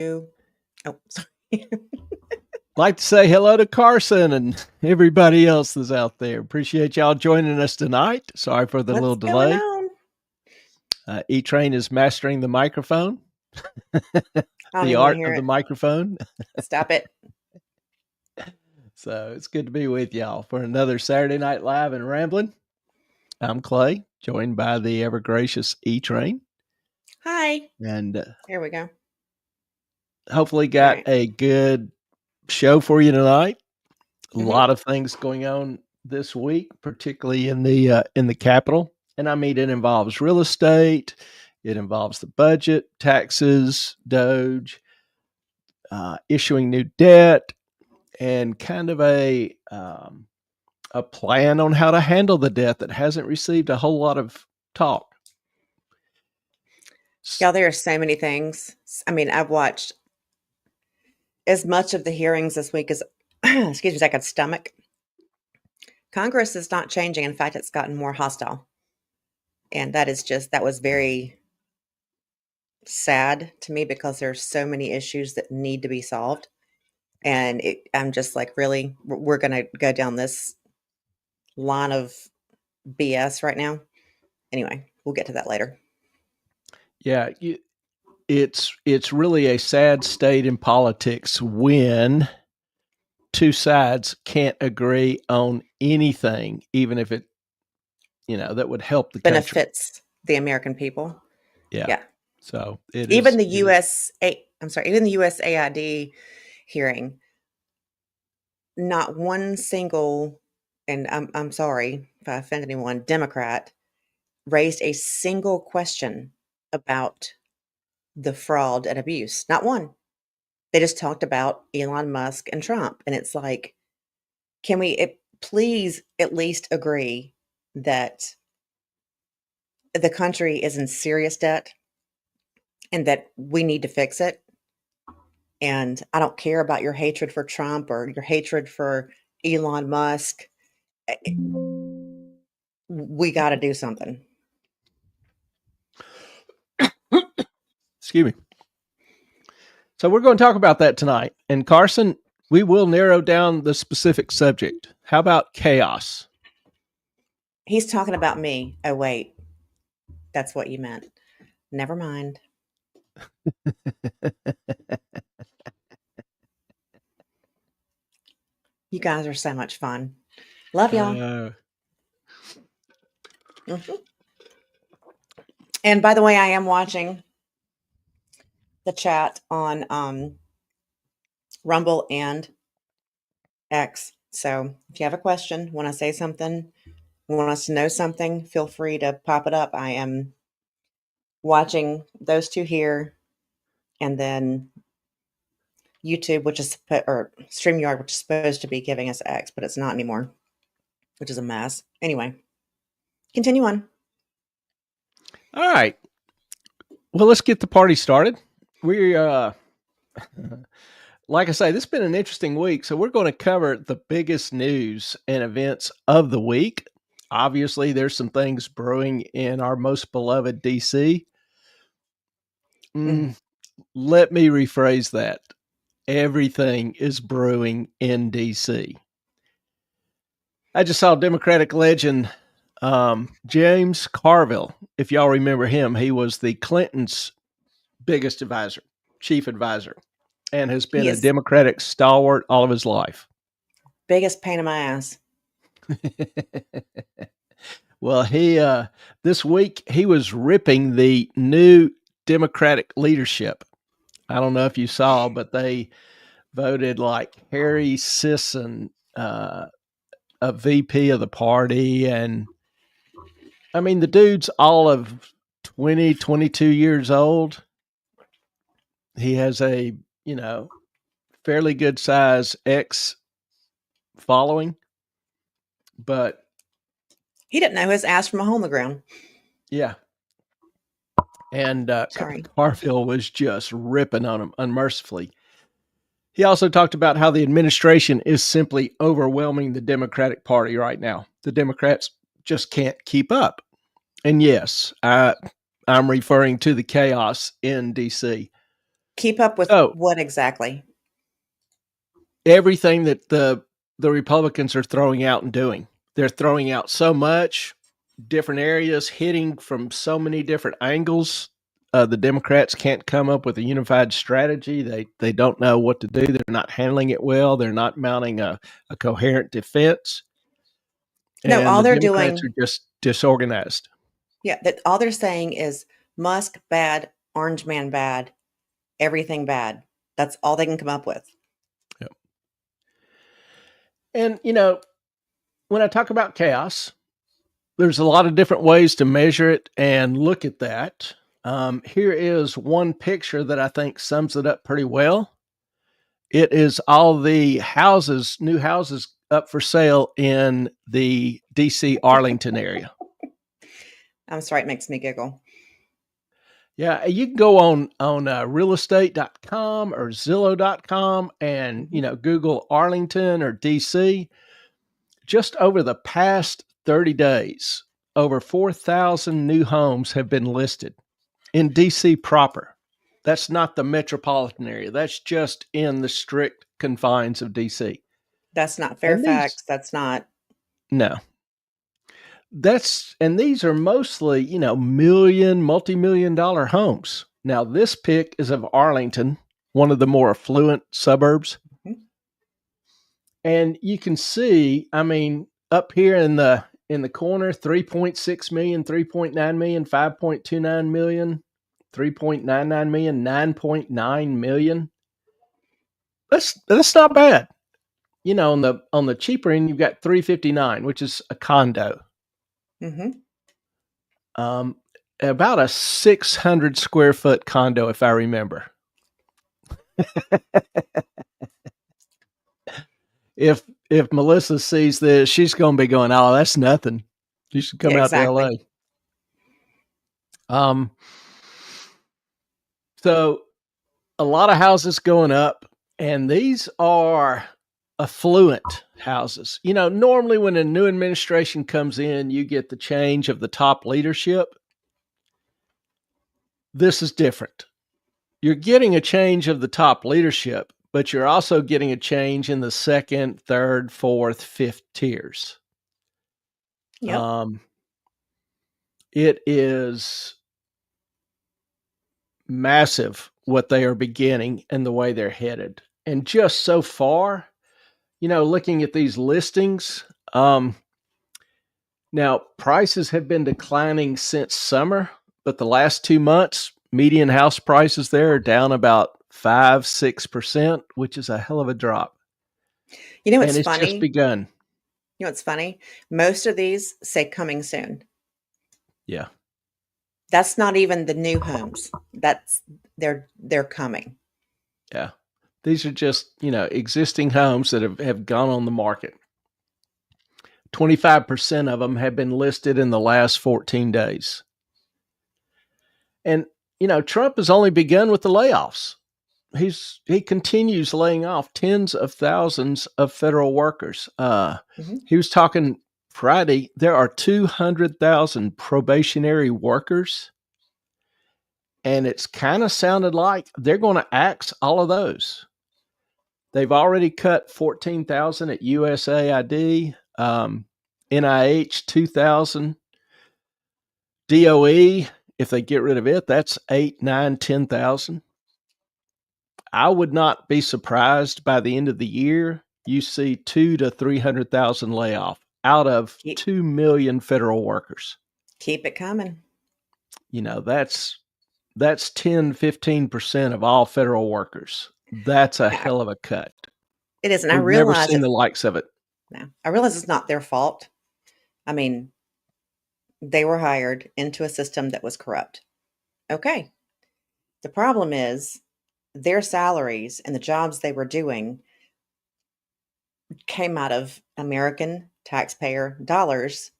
Oh, sorry. Like to say hello to Carson and everybody else that's out there. Appreciate y'all joining us tonight. Sorry for the little delay. Going on? E-Train is mastering the microphone. The art of the microphone. Stop it. So it's good to be with y'all for another Saturday Night Live and Rambling. I'm Clay, joined by the ever gracious E-Train. Hi. And here we go. Hopefully got a good show for you tonight. A lot of things going on this week, particularly in the Capitol. And I mean, it involves real estate, it involves the budget, taxes, DOGE, issuing new debt, and kind of a plan on how to handle the debt that hasn't received a whole lot of talk. Yeah, there are so many things. I mean, I've watched as much of the hearings this week as, excuse me, I could stomach. Congress is not changing. In fact, it's gotten more hostile. And that was very sad to me because there's so many issues that need to be solved. And I'm just like, really, we're going to go down this line of BS right now. Anyway, we'll get to that later. Yeah, it's really a sad state in politics when two sides can't agree on anything, even if it, that would help the benefits the American people. Yeah. So even the USAID hearing, not one single, and I'm sorry if I offend anyone, Democrat raised a single question about the fraud and abuse. Not one. They just talked about Elon Musk and Trump. And it's like, can we please at least agree that the country is in serious debt and that we need to fix it? And I don't care about your hatred for Trump or your hatred for Elon Musk. We got to do something. Excuse me. So we're going to talk about that tonight. And Carson, we will narrow down the specific subject. How about chaos? He's talking about me. Oh, wait. That's what you meant. Never mind. You guys are so much fun. Love y'all. And by the way, I am watching the chat on Rumble and X. So if you have a question, want to say something, want us to know something, feel free to pop it up. I am watching those two here, and then YouTube, or StreamYard, which is supposed to be giving us X, but it's not anymore, which is a mess. Anyway, continue on. All right. Well, let's get the party started. We, like I say, this has been an interesting week. So we're going to cover the biggest news and events of the week. Obviously, there's some things brewing in our most beloved DC. Let me rephrase that. Everything is brewing in DC. I just saw Democratic legend James Carville. If y'all remember him, he was the Clintons' biggest advisor, chief advisor, and has been a Democratic stalwart all of his life. Biggest pain in my ass. Well, he this week he was ripping the new Democratic leadership. I don't know if you saw, but they voted like Harry Sisson, a VP of the party. And I mean, the dude's all of 20, 22 years old. He has a, fairly good size X following, but he didn't know his ass from a hole in the ground. Yeah. And Carville was just ripping on him unmercifully. He also talked about how the administration is simply overwhelming the Democratic Party right now. The Democrats just can't keep up. And yes, I'm referring to the chaos in D.C. Keep up with So what exactly? everything that the Republicans are throwing out and doing, they're throwing out so much, different areas, hitting from so many different angles. The Democrats can't come up with a unified strategy. They don't know what to do. They're not handling it well. They're not mounting a coherent defense, No, and all the they're Democrats doing, are just disorganized. yeah, that all they're saying is Musk bad, Orange Man bad, everything bad. That's all they can come up with. Yep. And when I talk about chaos, there's a lot of different ways to measure it and look at that. Here is one picture that I think sums it up pretty well. It is all the houses, new houses up for sale in the DC Arlington area. I'm sorry, it makes me giggle. Yeah, you can go on realestate.com or zillow.com and Mhm. Google Arlington or DC. Just over the past 30 days, over 4,000 new homes have been listed in DC proper. That's not the metropolitan area. That's just in the strict confines of DC. That's not And these Fairfax. That's not. no. And these are mostly, multi-million dollar homes. Now this pic is of Arlington, one of the more affluent suburbs. Mhm. And you can see, I mean, up here in the corner, 3.6 million, 3.9 million, 5.29 million, 3.99 million, 9.9 million. That's not bad. On the cheaper end, you've got 359, which is a condo. Mhm. Um, about a 600 square foot condo, if I remember. If Melissa sees this, she's going to be going, "Oh, that's nothing. You should Yeah, come out to exactly. LA." Um, so a lot of houses going up, and these are affluent houses. Normally when a new administration comes in, you get the change of the top leadership. This is different. You're getting a change of the top leadership, but you're also getting a change in the second, third, fourth, fifth tiers. Yep. Um, it is massive what they are beginning and the way they're headed. And just so far, looking at these listings, now prices have been declining since summer, but the last 2 months, median house prices there are down about 5-6%, which is a hell of a drop. You know And what's it's just funny? begun. You know what's funny? Most of these say coming soon. Yeah. That's not even the new homes. That's they're coming. Yeah. These are just, existing homes that have gone on the market. 25% of them have been listed in the last 14 days. And, Trump has only begun with the layoffs. He continues laying off tens of thousands of federal workers. Mhm. He was talking Friday, there are 200,000 probationary workers, and it's kind of sounded like they're going to axe all of those. They've already cut 14,000 at USAID, NIH 2,000, DOE. If they get rid of it, that's 8, 9, 10,000. I would not be surprised by the end of the year you see 2 to 300,000 layoff out of Keep 2 million federal workers. keep it coming. That's 10-15% of all federal workers. That's a Yeah, hell of a cut. it is, and I We've never realize seen it's the likes of it. no, I realize it's not their fault. I mean, they were hired into a system that was corrupt. Okay. The problem is their salaries and the jobs they were doing came out of American taxpayer dollars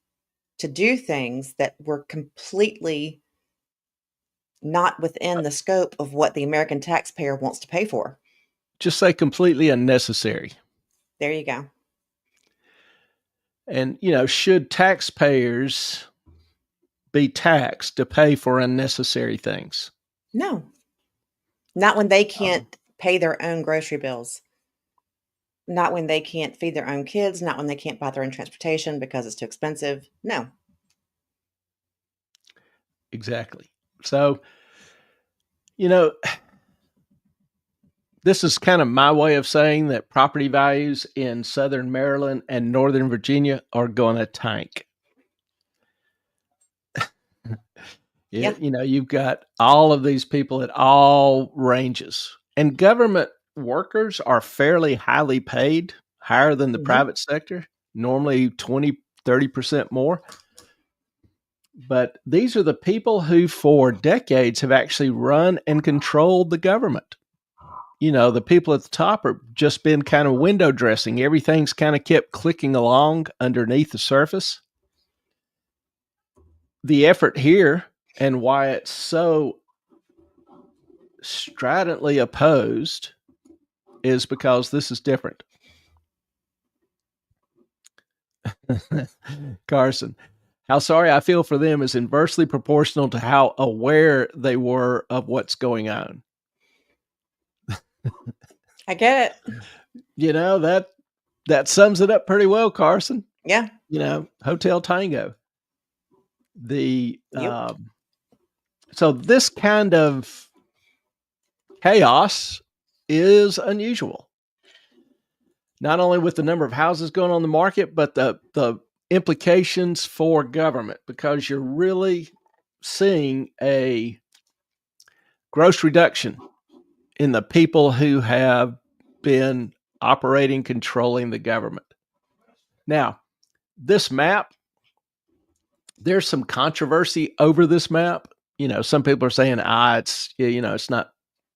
to do things that were completely not within the scope of what the American taxpayer wants to pay for. Just say completely unnecessary. There you go. And, should taxpayers be taxed to pay for unnecessary things? No, Not when they Um, can't pay their own grocery bills. Not when they can't feed their own kids, not when they can't buy their own transportation because it's too expensive. No. exactly. So, you know, this is kind of my way of saying that property values in Southern Maryland and Northern Virginia are going to tank. Yeah. You've got all of these people at all ranges, and government workers are fairly highly paid, higher than the Mhm. private sector, normally 20-30% more. But these are the people who, for decades, have actually run and controlled the government. The people at the top are just been kind of window dressing. Everything's kind of kept clicking along underneath the surface. The effort here and why it's so stridently opposed is because this is different. Carson, how sorry I feel for them is inversely proportional to how aware they were of what's going on. I get it. That sums it up pretty well, Carson. Yeah. Hotel Tango. The Yep. So this kind of chaos is unusual. Not only with the number of houses going on the market, but the implications for government, because you're really seeing a gross reduction in the people who have been operating, controlling the government. Now, this map, there's some controversy over this map. Some people are saying, it's not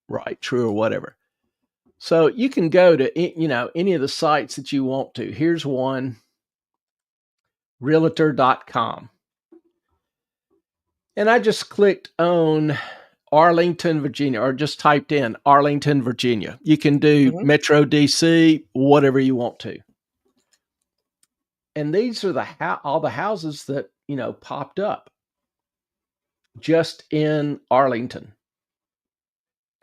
right, true, or whatever. So you can go to, any of the sites that you want to. Here's one, realtor.com. And I just clicked on Arlington, Virginia, or just typed in Arlington, Virginia. You can do Mhm. Metro DC, whatever you want to. And these are all the houses that, popped up just in Arlington.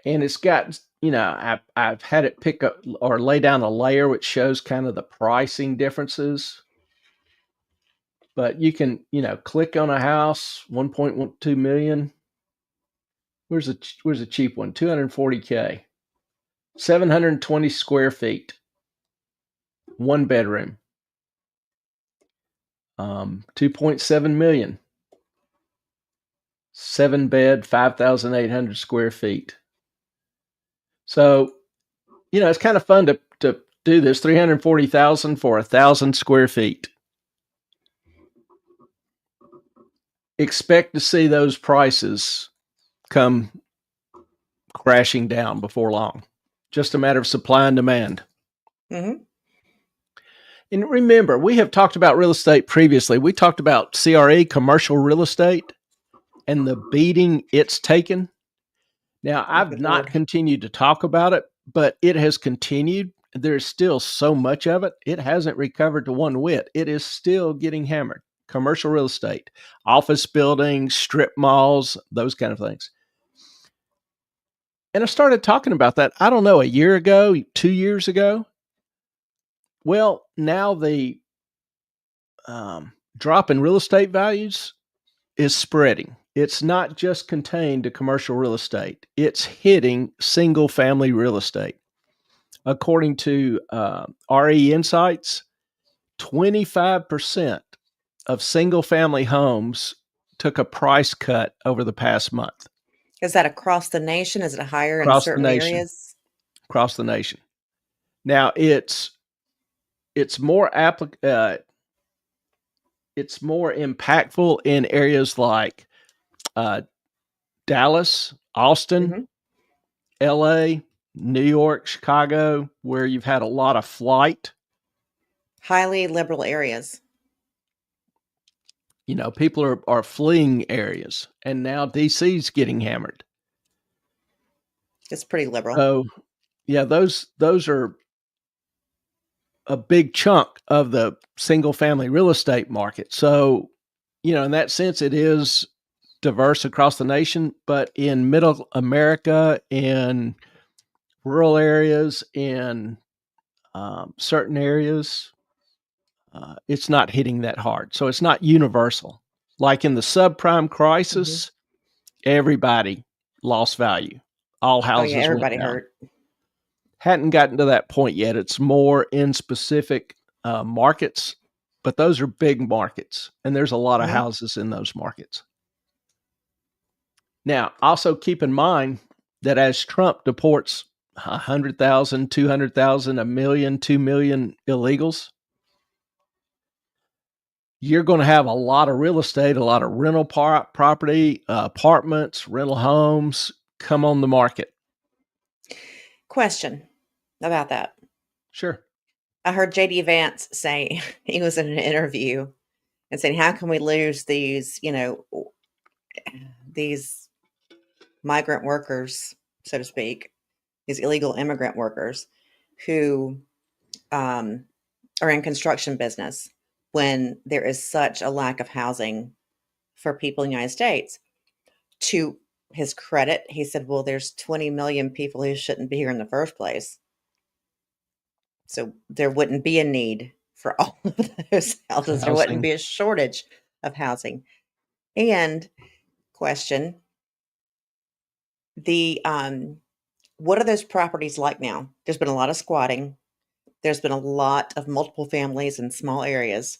And it's got, I've had it pick up or lay down a layer which shows kind of the pricing differences. But you can, click on a house, 1.12 million. Where's a cheap one? 240K, 720 square feet, one bedroom, 2.7 million, 7 bed, 5,800 square feet. So, it's kind of fun to do this. 340,000 for 1,000 square feet. Expect to see those prices come crashing down before long. Just a matter of supply and demand. Mhm. And remember, we have talked about real estate previously. We talked about CRE, commercial real estate, and the beating it's taken. Now, Oh, I've good not Lord. continued to talk about it, but it has continued. There's still so much of it. It hasn't recovered to one whit. It is still getting hammered. Commercial real estate, office buildings, strip malls, those kind of things. And I started talking about that, I don't know, a year ago, 2 years ago. Well, now the drop in real estate values is spreading. It's not just contained to commercial real estate, it's hitting single family real estate. According to RE Insights, 25% of single family homes took a price cut over the past month Is that across the nation? Is it higher in across the certain nation. areas? Across the nation. Now it's more it's more impactful in areas like uh, Dallas, Austin, Mhm. LA, New York, Chicago, where you've had a lot of flight. Highly liberal areas. People are fleeing areas, and now DC's getting hammered. It's pretty liberal. So, yeah, those are a big chunk of the single family real estate market. So, in that sense, it is diverse across the nation, but in middle America, in rural areas, in certain areas, it's not hitting that hard. So it's not universal. Like in the subprime Mhm. crisis, everybody lost value. All Oh, yeah, houses went everybody down. hurt. Hadn't gotten to that point yet. It's more in specific markets, but those are big markets, and there's a lot of Mhm. houses in those markets. Now, also keep in mind that as Trump deports 100,000, 200,000, a million, 2 million illegals, you're going to have a lot of real estate, a lot of rental property, apartments, rental homes come on the market. Question about that. Sure. I heard JD Vance say he was in an interview and saying, "How can we lose these, these migrant workers, so to speak, these illegal immigrant workers who um, are in construction business when there is such a lack of housing for people in the United States?" To his credit, he said, "Well, there's 20 million people who shouldn't be here in the first place. So there wouldn't be a need for all of those houses. There wouldn't Housing. be a shortage of housing." And question, the what are those properties like now? There's been a lot of squatting. There's been a lot of multiple families in small areas.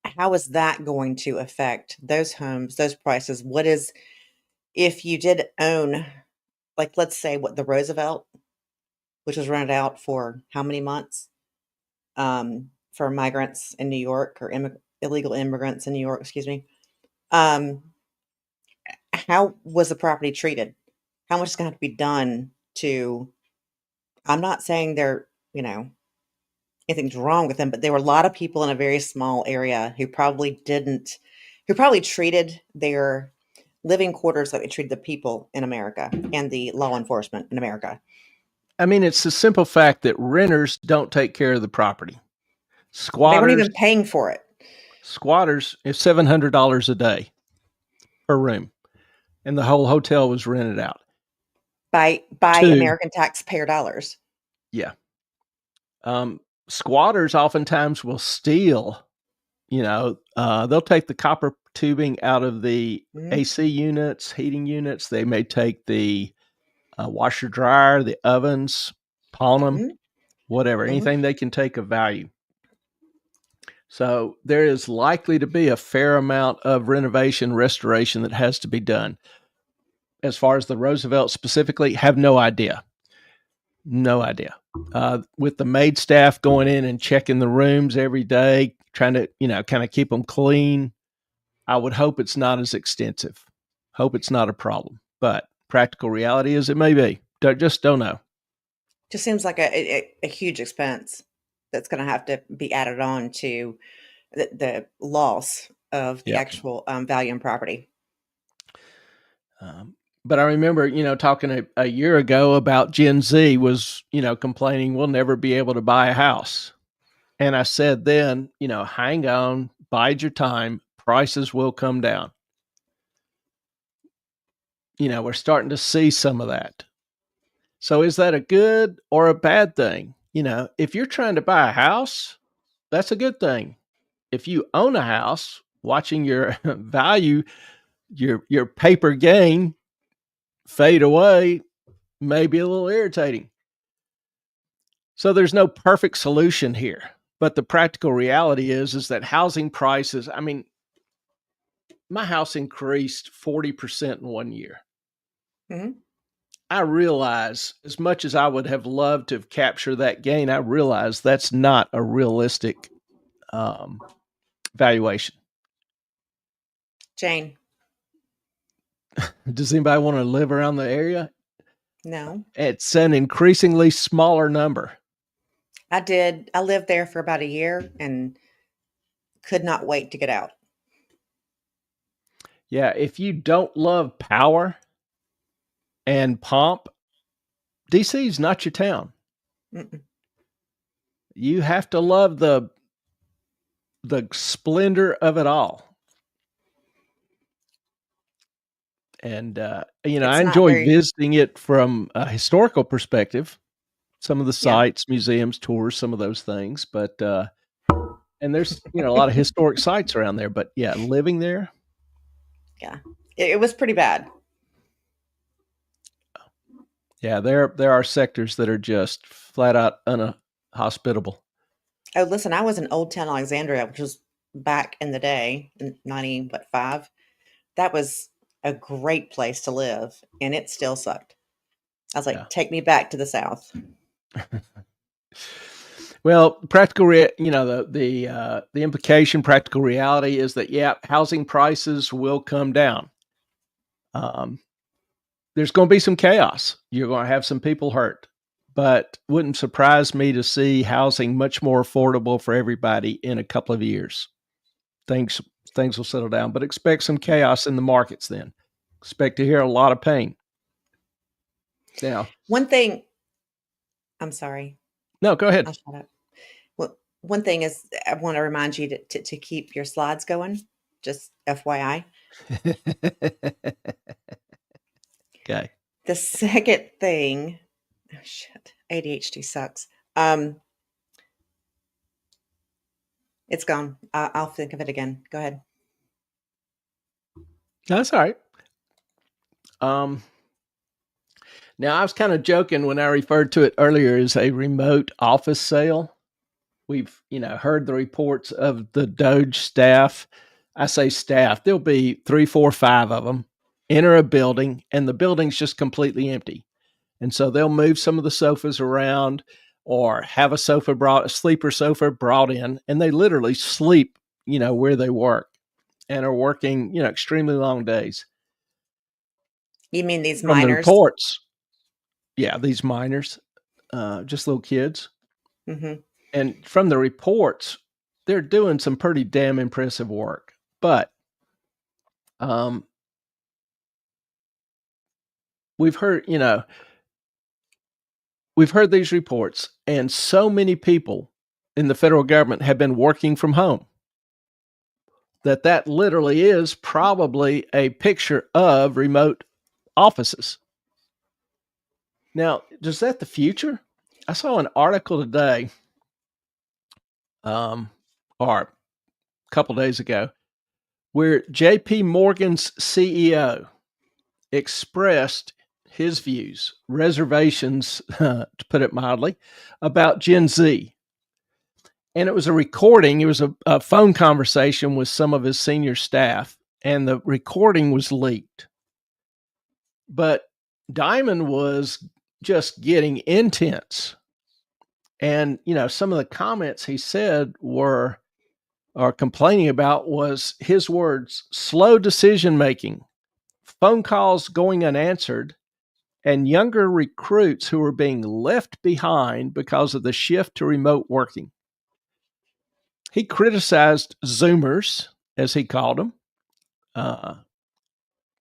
How is that going to affect those homes, those prices? What is, if you did own, like, let's say what the Roosevelt, which was rented out for how many months, for migrants in New York, or illegal immigrants in New York, excuse me. Um, how was the property treated? How much is going to have to be done to? I'm not saying they're, anything's wrong with them, but there were a lot of people in a very small area who probably didn't, who probably treated their living quarters like they treated the people in America and the law enforcement in America. I mean, it's the simple fact that renters don't take care of the property. They weren't Squatters, even paying for it squatters is $700 a day per room, and the whole hotel was rented out. by Two, American taxpayer dollars. yeah, squatters oftentimes will steal. They'll take the copper tubing out of the Mhm, AC units, heating units. They may take the washer dryer, the ovens, pawn them, mhm, whatever, mhm. anything they can take of value. So there is likely to be a fair amount of renovation, restoration that has to be done. As far as the Roosevelt specifically, have no idea. No idea. With the maid staff going in and checking the rooms every day, trying to, kind of keep them clean, I would hope it's not as extensive. Hope it's not a problem. But practical reality is it may be. Just don't know. Just seems like a huge expense that's going to have to be added on to the loss of the Yeah. actual value in property. But I remember, talking a year ago about Gen Z was, complaining we'll never be able to buy a house. And I said then, hang on, bide your time, prices will come down. We're starting to see some of that. So is that a good or a bad thing? If you're trying to buy a house, that's a good thing. If you own a house, watching your value, your paper gain fade away may be a little irritating. So there's no perfect solution here. But the practical reality is that housing prices, I mean, my house increased 40% in 1 year. Hmm. I realize, as much as I would have loved to have captured that gain, I realize that's not a realistic um, valuation. Jane, Does anybody want to live around the area? no, It's an increasingly smaller number. I did. I lived there for about a year and could not wait to get out. Yeah, if you don't love power and pomp, DC is not your town. Mm-mm. You have to love the splendor of it all. And, It's I not enjoy very visiting it from a historical perspective, some of the yeah. sites, museums, tours, some of those things. But, and there's, a lot of historic sites around there. But yeah, living there, Yeah. It was pretty bad. yeah, there are sectors that are just flat out unhospitable. Oh, listen, I was in Old Town Alexandria, which was back in the day, in 90, what, 5? That was a great place to live, and it still sucked. I was Yeah. like, "Take me back to the South." Well, the implication, practical reality is that yeah, housing prices will come down. Um, there's going to be some chaos. You're going to have some people hurt, but wouldn't surprise me to see housing much more affordable for everybody in a couple of years. Things things will settle down, but expect some chaos in the markets then. Expect to hear a lot of pain. Now, One thing I'm sorry, no, go ahead. I'll shut up. Well, one thing is I wanna remind you to keep your slides going, just FYI. Okay. The second thing oh, shit, ADHD sucks. It's gone. I'll think of it again. Go ahead. That's all right. Um, Now, I was kind of joking when I referred to it earlier as a remote office sale. We've, heard the reports of the Doge staff. I say staff, there'll be 3, 4, 5 of them enter a building, and the building's just completely empty. And so they'll move some of the sofas around or have a sleeper sofa brought in, and they literally sleep, where they work and are working, extremely long days. You mean these From the minors? reports, yeah, these minors, just little kids. Mhm. And from the reports, they're doing some pretty damn impressive work. But um, we've heard, we've heard these reports, and so many people in the federal government have been working from home that literally is probably a picture of remote offices. Now, is that the future? I saw an article today, or a couple days ago, where J.P. Morgan's CEO expressed his views, reservations, to put it mildly, about Gen Z. And it was a recording, it was a phone conversation with some of his senior staff, and the recording was leaked. But Diamond was just getting intense. And, some of the comments he said were, or complaining about, was his words: slow decision making, phone calls going unanswered, and younger recruits who were being left behind because of the shift to remote working. He criticized Zoomers, as he called them.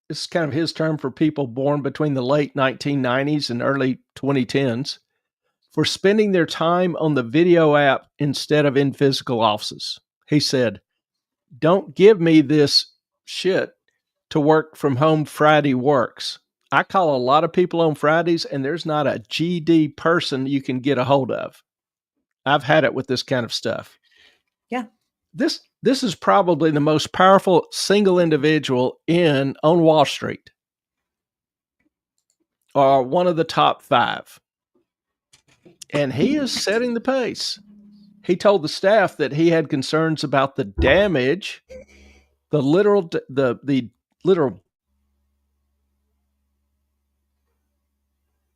This is kind of his term for people born between the late 1990s and early 2010s, for spending their time on the video app instead of in physical offices. He said, "Don't give me this shit to work from home Friday works. I call a lot of people on Fridays, and there's not a GD person you can get a hold of. I've had it with this kind of stuff." Yeah. This is probably the most powerful single individual on Wall Street, or one of the top 5. And he is setting the pace. He told the staff that he had concerns about the damage, the literal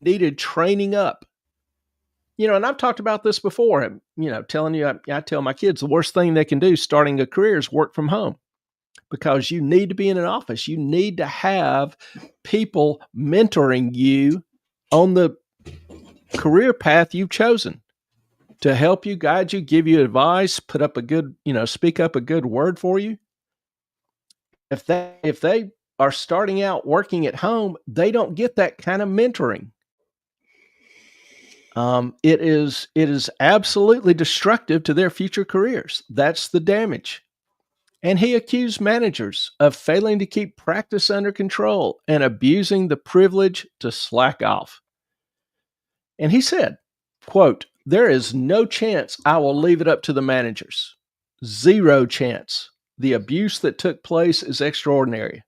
needed training up. And I've talked about this before. Telling you, I tell my kids the worst thing they can do starting a career is work from home, because you need to be in an office. You need to have people mentoring you on the career path you've chosen to help you, guide you, give you advice, speak up a good word for you. If they are starting out working at home, they don't get that kind of mentoring. It is absolutely destructive to their future careers. That's the damage. And he accused managers of failing to keep practice under control and abusing the privilege to slack off. And he said, quote, "There is no chance I will leave it up to the managers. Zero chance. The abuse that took place is extraordinary.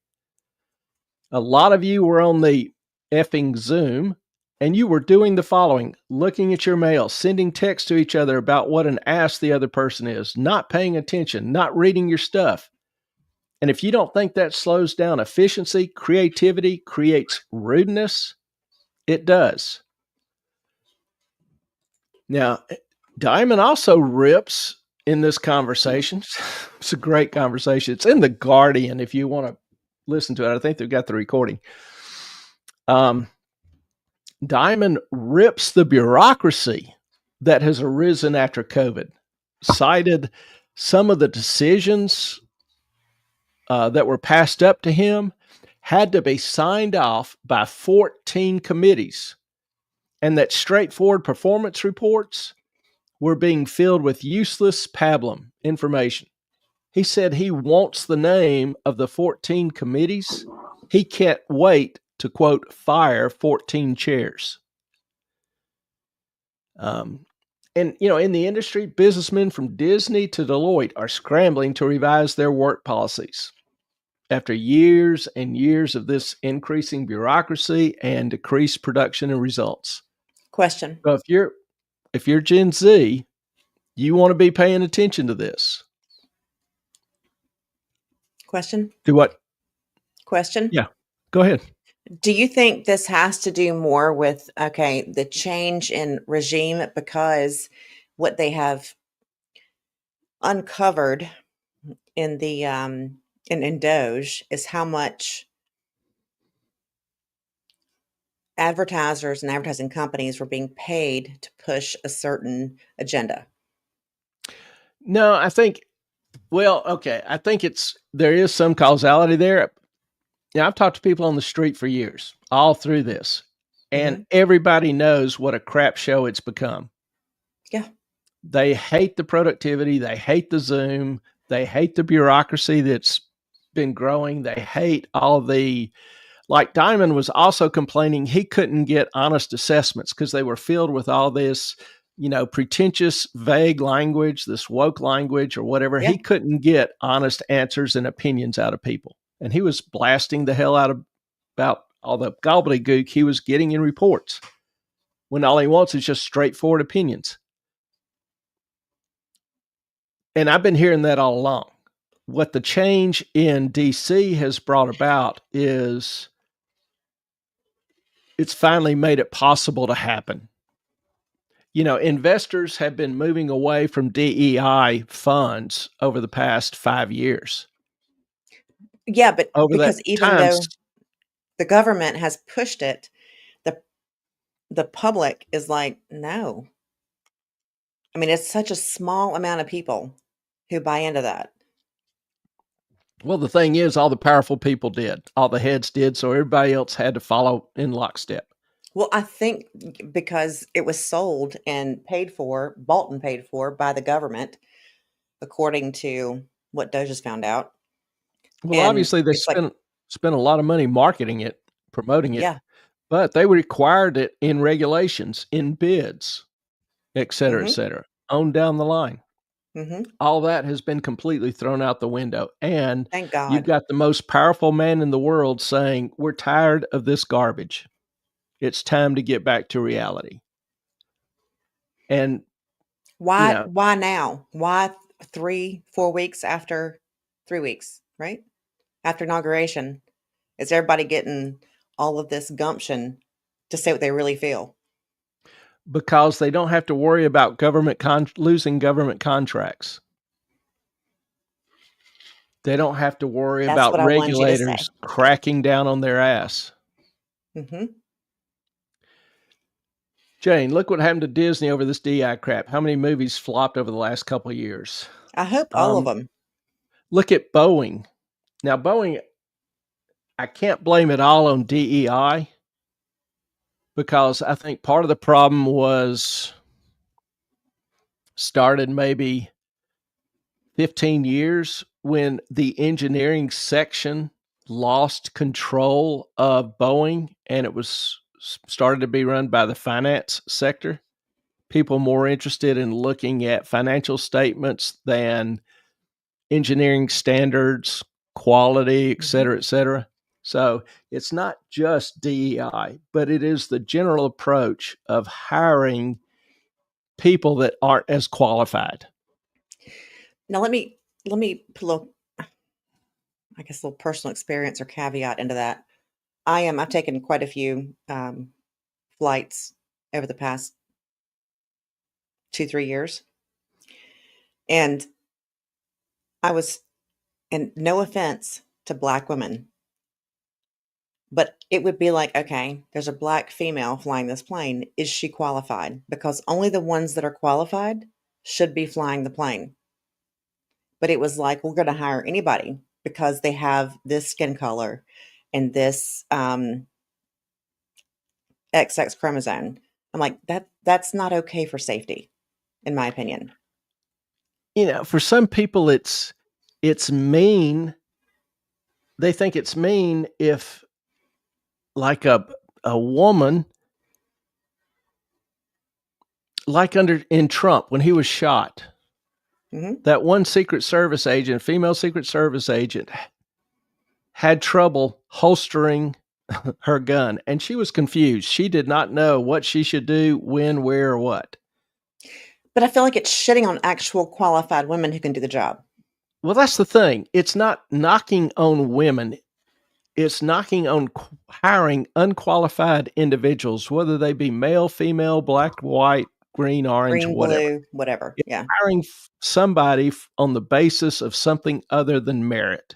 A lot of you were on the effing Zoom and you were doing the following: looking at your mail, sending texts to each other about what an ass the other person is, not paying attention, not reading your stuff. And if you don't think that slows down efficiency, creativity, creates rudeness, it does." Now, Diamond also rips in this conversation. It's a great conversation. It's in The Guardian if you want to listen to it. I think they've got the recording. Diamond rips the bureaucracy that has arisen after COVID, cited some of the decisions that were passed up to him had to be signed off by 14 committees, and that straightforward performance reports were being filled with useless pablum information. He said he wants the name of the 14 committees. He can't wait to, quote, fire 14 chairs. And, in the industry, businessmen from Disney to Deloitte are scrambling to revise their work policies after years and years of this increasing bureaucracy and decreased production and results. Question. So if you're Gen Z, you want to be paying attention to this. Question. Do what? Question. Yeah, go ahead. Do you think this has to do more with, the change in regime, because what they have uncovered in the in Doge is how much advertisers and advertising companies were being paid to push a certain agenda? No, I think there is some causality there. I've talked to people on the street for years, all through this, and everybody knows what a crap show it's become. Yeah. They hate the productivity. They hate the Zoom. They hate the bureaucracy that's been growing. They hate all like Diamond was also complaining he couldn't get honest assessments because they were filled with all this, pretentious, vague language, this woke language or whatever. Yeah. He couldn't get honest answers and opinions out of people. And he was blasting the hell out about all the gobbledygook he was getting in reports when all he wants is just straightforward opinions. And I've been hearing that all along. What the change in DC has brought about is it's finally made it possible to happen. Investors have been moving away from DEI funds over the past 5 years. Yeah, but Over that because even time, though the government has pushed it, the public is like, no. I mean, it's such a small amount of people who buy into that. well, the thing is, all the powerful people did, all the heads did, so everybody else had to follow in lockstep. Well, I think because it was sold and bought and paid for by the government, according to what Doge has found out. Well, And obviously, they it's like, spent a lot of money marketing it, promoting it, yeah. but they required it in regulations, in bids, et cetera, et Mm-hmm. cetera, on down the line. Mm-hmm. All that has been completely thrown out the window. And Thank you've God. got the most powerful man in the world saying, we're tired of this garbage. It's time to get back to reality. And Why now? Why 3 weeks after 3 weeks, right? After inauguration, is everybody getting all of this gumption to say what they really feel? because they don't have to worry about losing government contracts. They don't have to worry That's about what I wanted you to say. regulators cracking down on their ass. Mm-hmm. Jane, look what happened to Disney over this DI crap. How many movies flopped over the last couple of years? I hope all of them. Look at Boeing. Now, Boeing, I can't blame it all on DEI because I think part of the problem was started maybe 15 years when the engineering section lost control of Boeing and it was started to be run by the finance sector. People more interested in looking at financial statements than engineering standards, quality, et cetera, et cetera. So it's not just DEI, but it is the general approach of hiring people that aren't as qualified. Now let me put a little, I guess, a little personal experience or caveat into that. I've taken quite a few flights over the past 2-3 years, and and no offense to Black women, but it would be like, okay, there's a Black female flying this plane. Is she qualified? Because only the ones that are qualified should be flying the plane. But it was like, we're going to hire anybody because they have this skin color and this XX chromosome. I'm like, that's not okay for safety, in my opinion. For some people, it's mean. They think it's mean if, like a woman, like in Trump when he was shot, that one Secret Service agent, female Secret Service agent, had trouble holstering her gun, and she was confused. She did not know what she should do, when, where, or what. But I feel like it's shitting on actual qualified women who can do the job. Well, that's the thing. It's not knocking on women. It's knocking on hiring unqualified individuals, whether they be male, female, black, white, green, orange, green, whatever. blue, whatever. It's yeah. hiring somebody on the basis of something other than merit.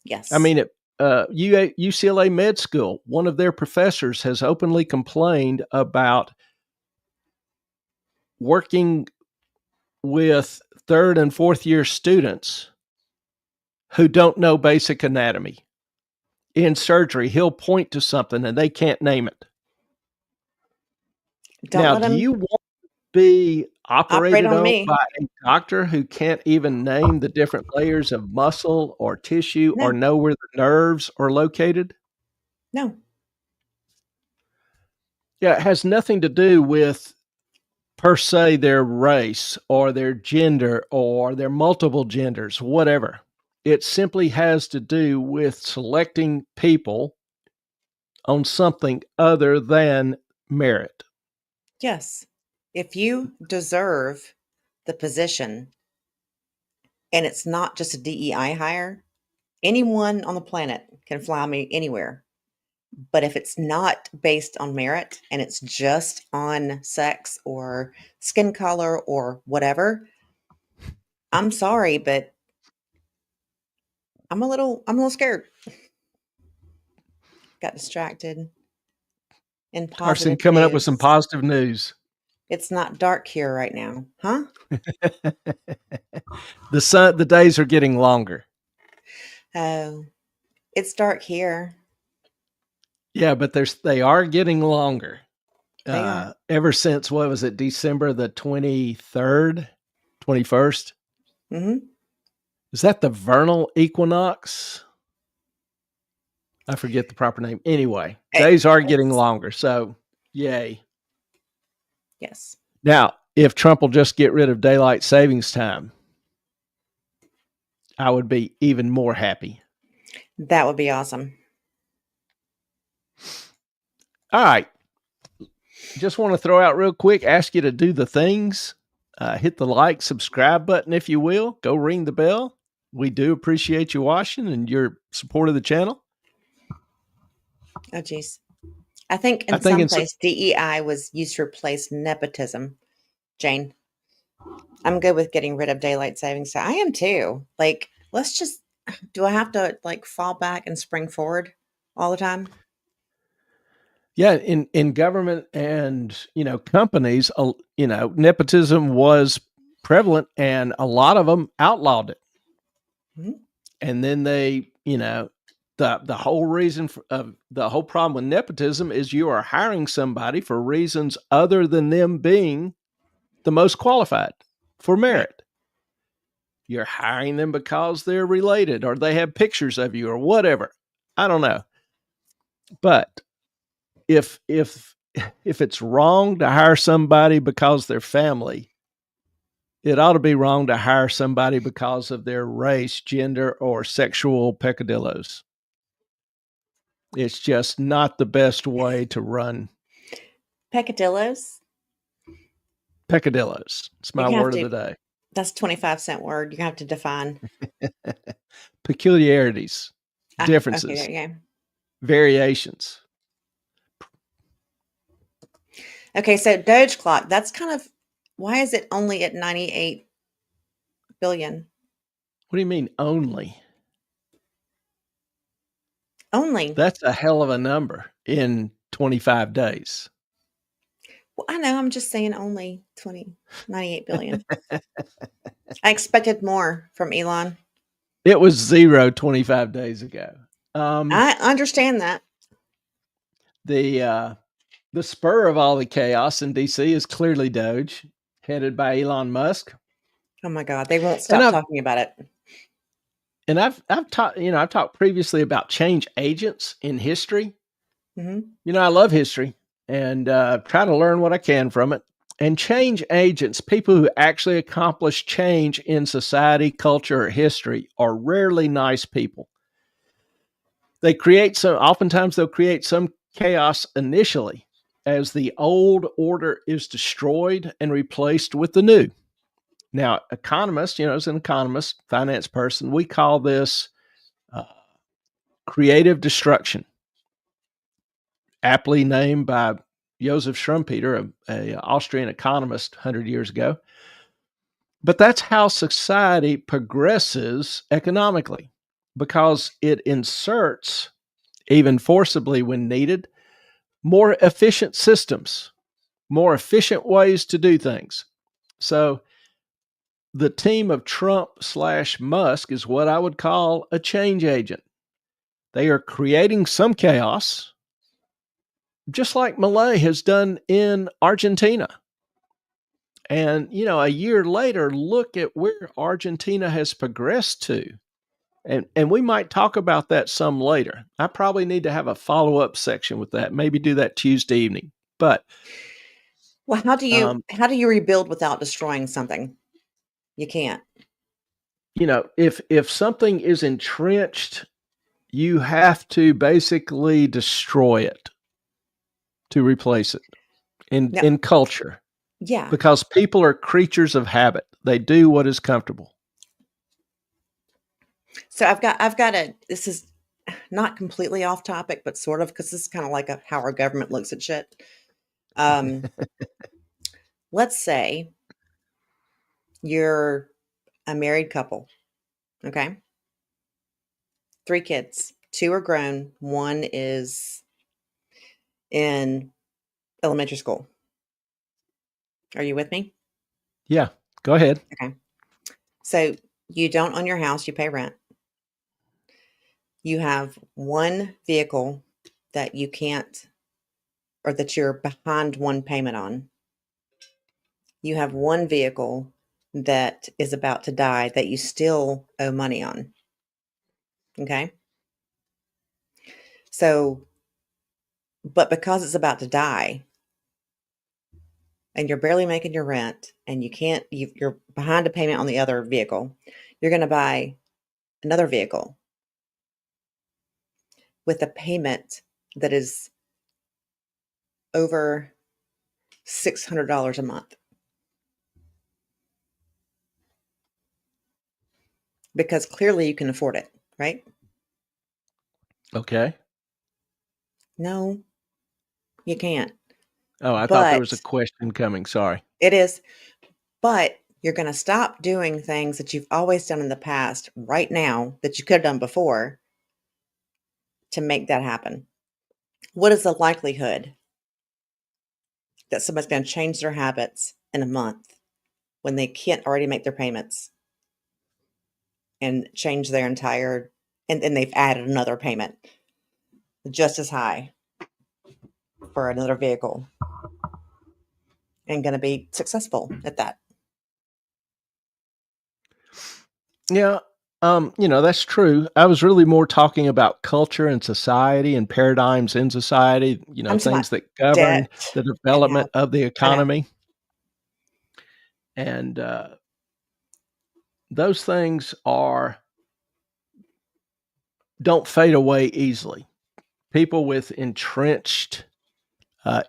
Yes. I mean, at UCLA Med School, one of their professors has openly complained about working with 3rd and 4th year students who don't know basic anatomy. In surgery, he'll point to something and they can't name it. Now, do you want to be operated on by a doctor who can't even name the different layers of muscle or tissue or know where the nerves are located? No. Yeah, it has nothing to do with, per se, their race or their gender or their multiple genders, whatever. It simply has to do with selecting people on something other than merit. Yes. If you deserve the position and it's not just a DEI hire, anyone on the planet can fly me anywhere. But if it's not based on merit and it's just on sex or skin color or whatever, I'm sorry, but I'm a little scared. Got distracted. And Carson coming up with some positive news. It's not dark here right now, huh? The days are getting longer. Oh, it's dark here. Yeah, but they are getting longer. They are. Ever since, what was it, December the 23rd, 21st? Mm-hmm. Is that the vernal equinox? I forget the proper name. Anyway, days are getting longer, so yay. Yes. Now, if Trump will just get rid of daylight savings time, I would be even more happy. That would be awesome. All right. Just want to throw out real quick, ask you to do the things. Hit the like, subscribe button, if you will. Go ring the bell. We do appreciate you watching and your support of the channel. Oh, geez. I think in some place DEI was used to replace nepotism. Jane, I'm good with getting rid of daylight savings time. I am too. Like, do I have to fall back and spring forward all the time? Yeah, in government and, companies, nepotism was prevalent and a lot of them outlawed it. Mm-hmm. And then they, the whole reason of the whole problem with nepotism is you are hiring somebody for reasons other than them being the most qualified for merit. You're hiring them because they're related or they have pictures of you or whatever. I don't know. But if it's wrong to hire somebody because they're family, it ought to be wrong to hire somebody because of their race, gender, or sexual peccadillos. It's just not the best way to run Peccadillos. peccadillos. It's You're my gonna have word of to. the day. That's 25-cent word. You're gonna have to define. Peculiarities, Okay, differences, there you go. variations. Okay, so Doge clock. That's kind of why is it only at 98 billion? What do you mean only? Only. That's a hell of a number in 25 days. Well, I know. I'm just saying only 98 billion. I expected more from Elon. It was zero 25 days ago. Um, I understand that. the spur of all the chaos in DC is clearly Doge, headed by Elon Musk. Oh my God, they won't And stop talking about it. I've talked previously about change agents in history. Hmm. I love history and try to learn what I can from it. And change agents, people who actually accomplish change in society, culture, or history, are rarely nice people. Oftentimes they'll create some chaos initially as the old order is destroyed and replaced with the new. Now, economists, as an economist, finance person, we call this uh, creative destruction, aptly named by Joseph Schumpeter, a Austrian economist 100 years ago. But that's how society progresses economically because it inserts, even forcibly when needed, more efficient systems, more efficient ways to do things. So the team of Trump/Musk is what I would call a change agent. They are creating some chaos, just like Milei has done in Argentina. And, a year later, look at where Argentina has progressed to. And we might talk about that some later. I probably need to have a follow-up section with that, maybe do that Tuesday evening. But Well, how do you rebuild without destroying something? You can't. if something is entrenched, you have to basically destroy it to replace it No. in culture Yeah. because people are creatures of habit. They do what is comfortable. So I've got a. This is not completely off topic, but sort of because this is kind of like how our government looks at shit. Um, let's say you're a married couple. Okay, 3 kids. 2 are grown. 1 is in elementary school. Are you with me? Yeah, go ahead. Okay. So you don't own your house. You pay rent. You have 1 vehicle that you can't, or that you're behind 1 payment on. You have 1 vehicle that is about to die that you still owe money on. Okay. So, but because it's about to die and you're barely making your rent and you're behind a payment on the other vehicle, you're going to buy another vehicle with a payment that is over $600 a month because clearly you can afford it, right? Okay. No, you can't. Oh, I thought there was a But question coming. Sorry. it is, but you're going to stop doing things that you've always done in the past right now that you could have done before to make that happen. What is the likelihood that somebody's going to change their habits in a month when they can't already make their payments and change their entire, and they've added another payment just as high for another vehicle and going to be successful at that? Yeah, that's true. I was really more talking about culture and society and paradigms in society, I'm talking about things that govern debt the and how development of the I know. economy. And those things don't fade away easily. People with entrenched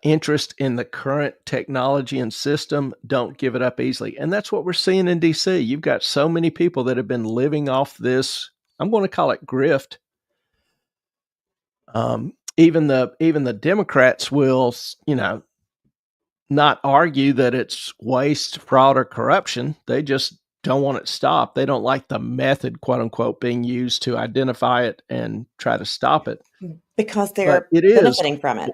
interest in the current technology and system don't give it up easily. And that's what we're seeing in DC. You've got so many people that have been living off this, I'm going to call it grift. Even the Democrats will, not argue that it's waste, fraud, or corruption. They just don't want it stopped. They don't like the method, quote unquote, being used to identify it and try to stop it. Because But they're it is benefiting from it.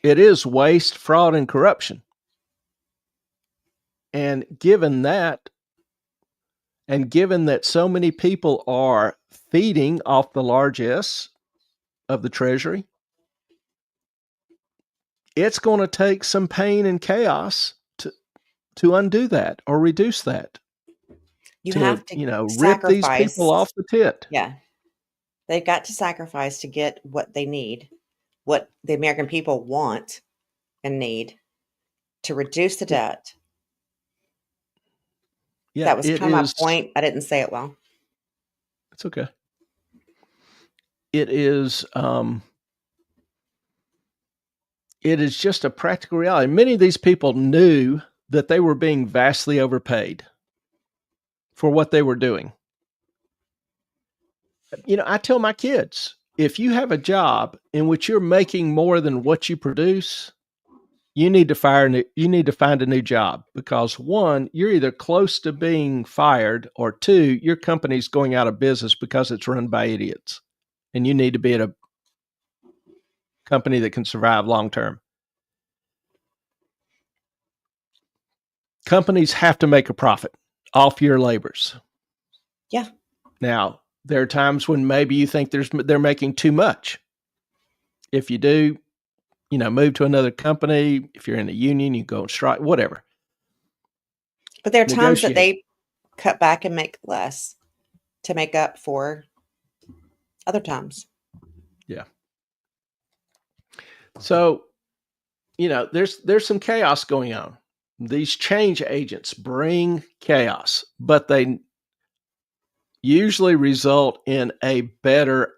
it is waste, fraud, and corruption. And given that, so many people are feeding off the largesse of the Treasury, it's going to take some pain and chaos to undo that or reduce that. You To have to rip these people sacrifice. off the tit. Yeah. They've got to sacrifice to get what they need, what the American people want and need to reduce the debt. Yeah, That was it kind of my is. point. I didn't say it well. It's okay. It is. It is just a practical reality. Many of these people knew that they were being vastly overpaid for what they were doing. I tell my kids, if you have a job in which you're making more than what you produce, you need to find a new job, because one, you're either close to being fired, or two, your company's going out of business because it's run by idiots, and you need to be at a company that can survive long term. Companies have to make a profit off your labors. Yeah. Now, there are times when maybe you think they're making too much. If you do, move to another company. If you're in a union, you go on strike, whatever. But there are times that Negotiate. they cut back and make less to make up for other times. Yeah. So, there's some chaos going on. These change agents bring chaos, but they usually result in a better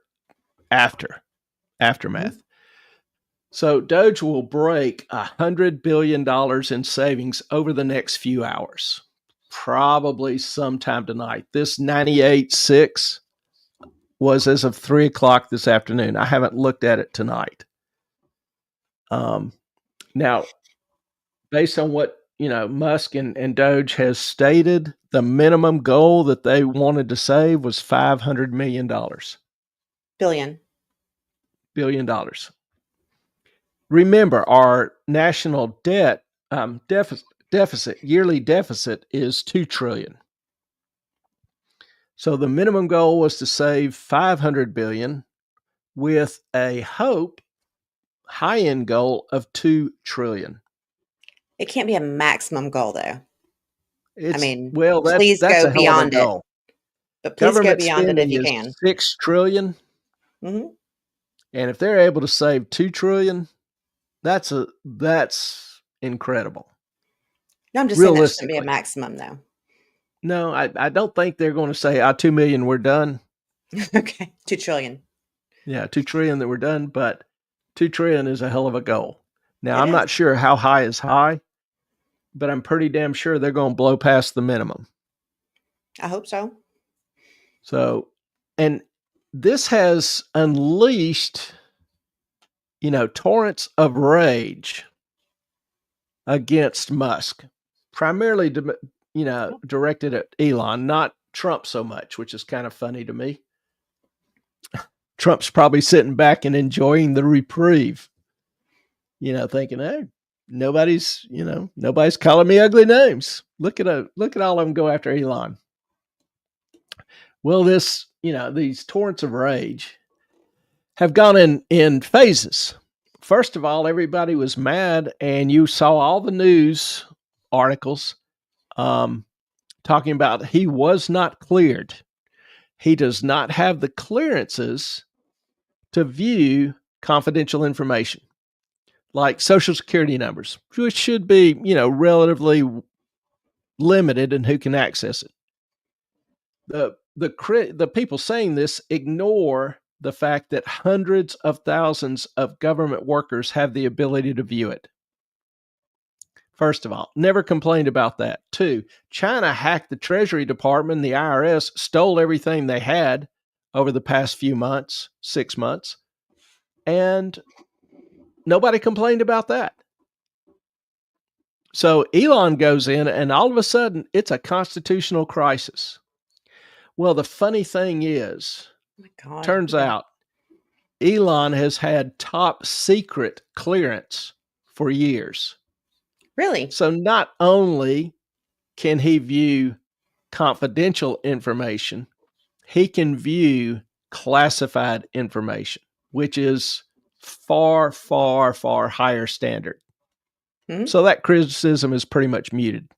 aftermath. Mhm. So Doge will break $100 billion in savings over the next few hours, probably sometime tonight. This 98.6 was as of 3:00 this afternoon. I haven't looked at it tonight. Now, based on what Musk and Doge has stated, the minimum goal that they wanted to save was $500 million. Billion. Billion dollars. Remember, our national debt yearly deficit is $2 trillion. So the minimum goal was to save $500 billion, with a high-end goal of $2 trillion. It can't be a maximum goal, though. I mean, please That's go a hell of a beyond it. goal. But please go Government beyond it if spending you is can. $6 trillion. Mhm. And if they're able to save $2 trillion, that's incredible. No, I'm just saying that shouldn't be a Realistically. maximum, though. No, I don't think they're going to say, 2 million, we're done. Okay, 2 trillion. Yeah, 2 trillion that we're done, but 2 trillion is a hell of a goal. Now, It I'm is. not sure how high is high, but I'm pretty damn sure they're going to blow past the minimum. I hope so. So, and this has unleashed, torrents of rage against Musk, primarily, directed at Elon, not Trump so much, which is kind of funny to me. Trump's probably sitting back and enjoying the reprieve, thinking, hey, nobody's calling me ugly names. Look at all of them go after Elon. Well, these torrents of rage have gone in phases. First of all, everybody was mad, and you saw all the news articles talking about he was not cleared. he does not have the clearances to view confidential information, like Social Security numbers, which should be, relatively limited in who can access it. The people saying this ignore the fact that hundreds of thousands of government workers have the ability to view it. First of all, never complained about that. Two, China hacked the Treasury Department, the IRS, stole everything they had over the past few months, 6 months, and nobody complained about that. So Elon goes in, and all of a sudden, it's a constitutional crisis. Well, the funny thing is, Oh my God. turns out Elon has had top secret clearance for years. Really? So not only can he view confidential information, he can view classified information, which is far, far, far higher standard. Hmm? So that criticism is pretty much muted.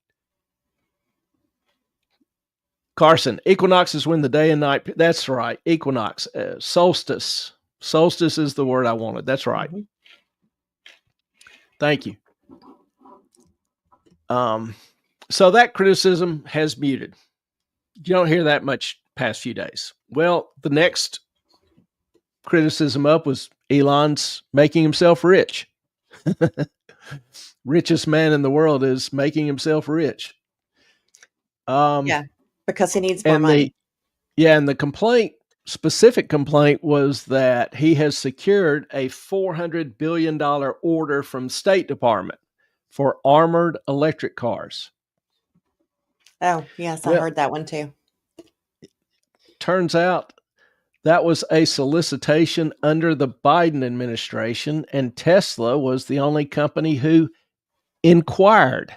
Carson, equinox is when the day and night. That's right. Equinox, solstice. Solstice is the word I wanted. That's right. Mhm. Thank you. So that criticism has muted. You don't hear that much past few days. Well, the next criticism up was Elon's making himself rich. Richest man in the world is making himself rich. Yeah, because he needs more money. And the specific complaint was that he has secured a $400 billion order from State Department for armored electric cars. Oh, yes, I heard that one too. Turns out that was a solicitation under the Biden administration, and Tesla was the only company who inquired.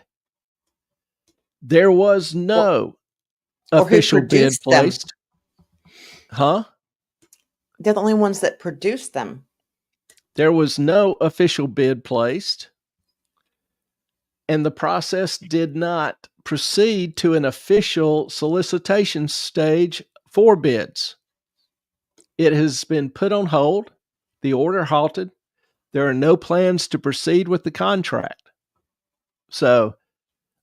There was no official bid placed. Huh? They're the only ones that produce them. There was no official bid placed, and the process did not proceed to an official solicitation stage for bids. It has been put on hold, the order halted. There are no plans to proceed with the contract. So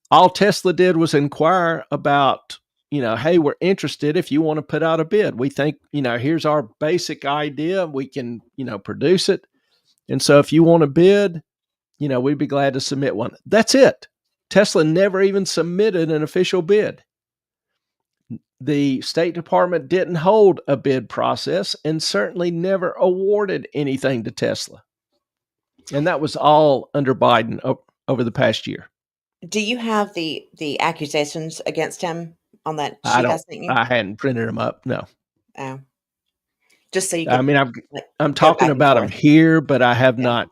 all Tesla did was inquire about, hey, we're interested if you want to put out a bid. We think, here's our basic idea. We can, produce it. And so if you want to bid, we'd be glad to submit one. That's it. Tesla never even submitted an official bid. The State Department didn't hold a bid process and certainly never awarded anything to Tesla. And that was all under Biden over the past year. Do you have the accusations against him on that sheet I sent you? I hadn't printed them up. No. Oh. Just so you can. I'm talking about them here, but I have not,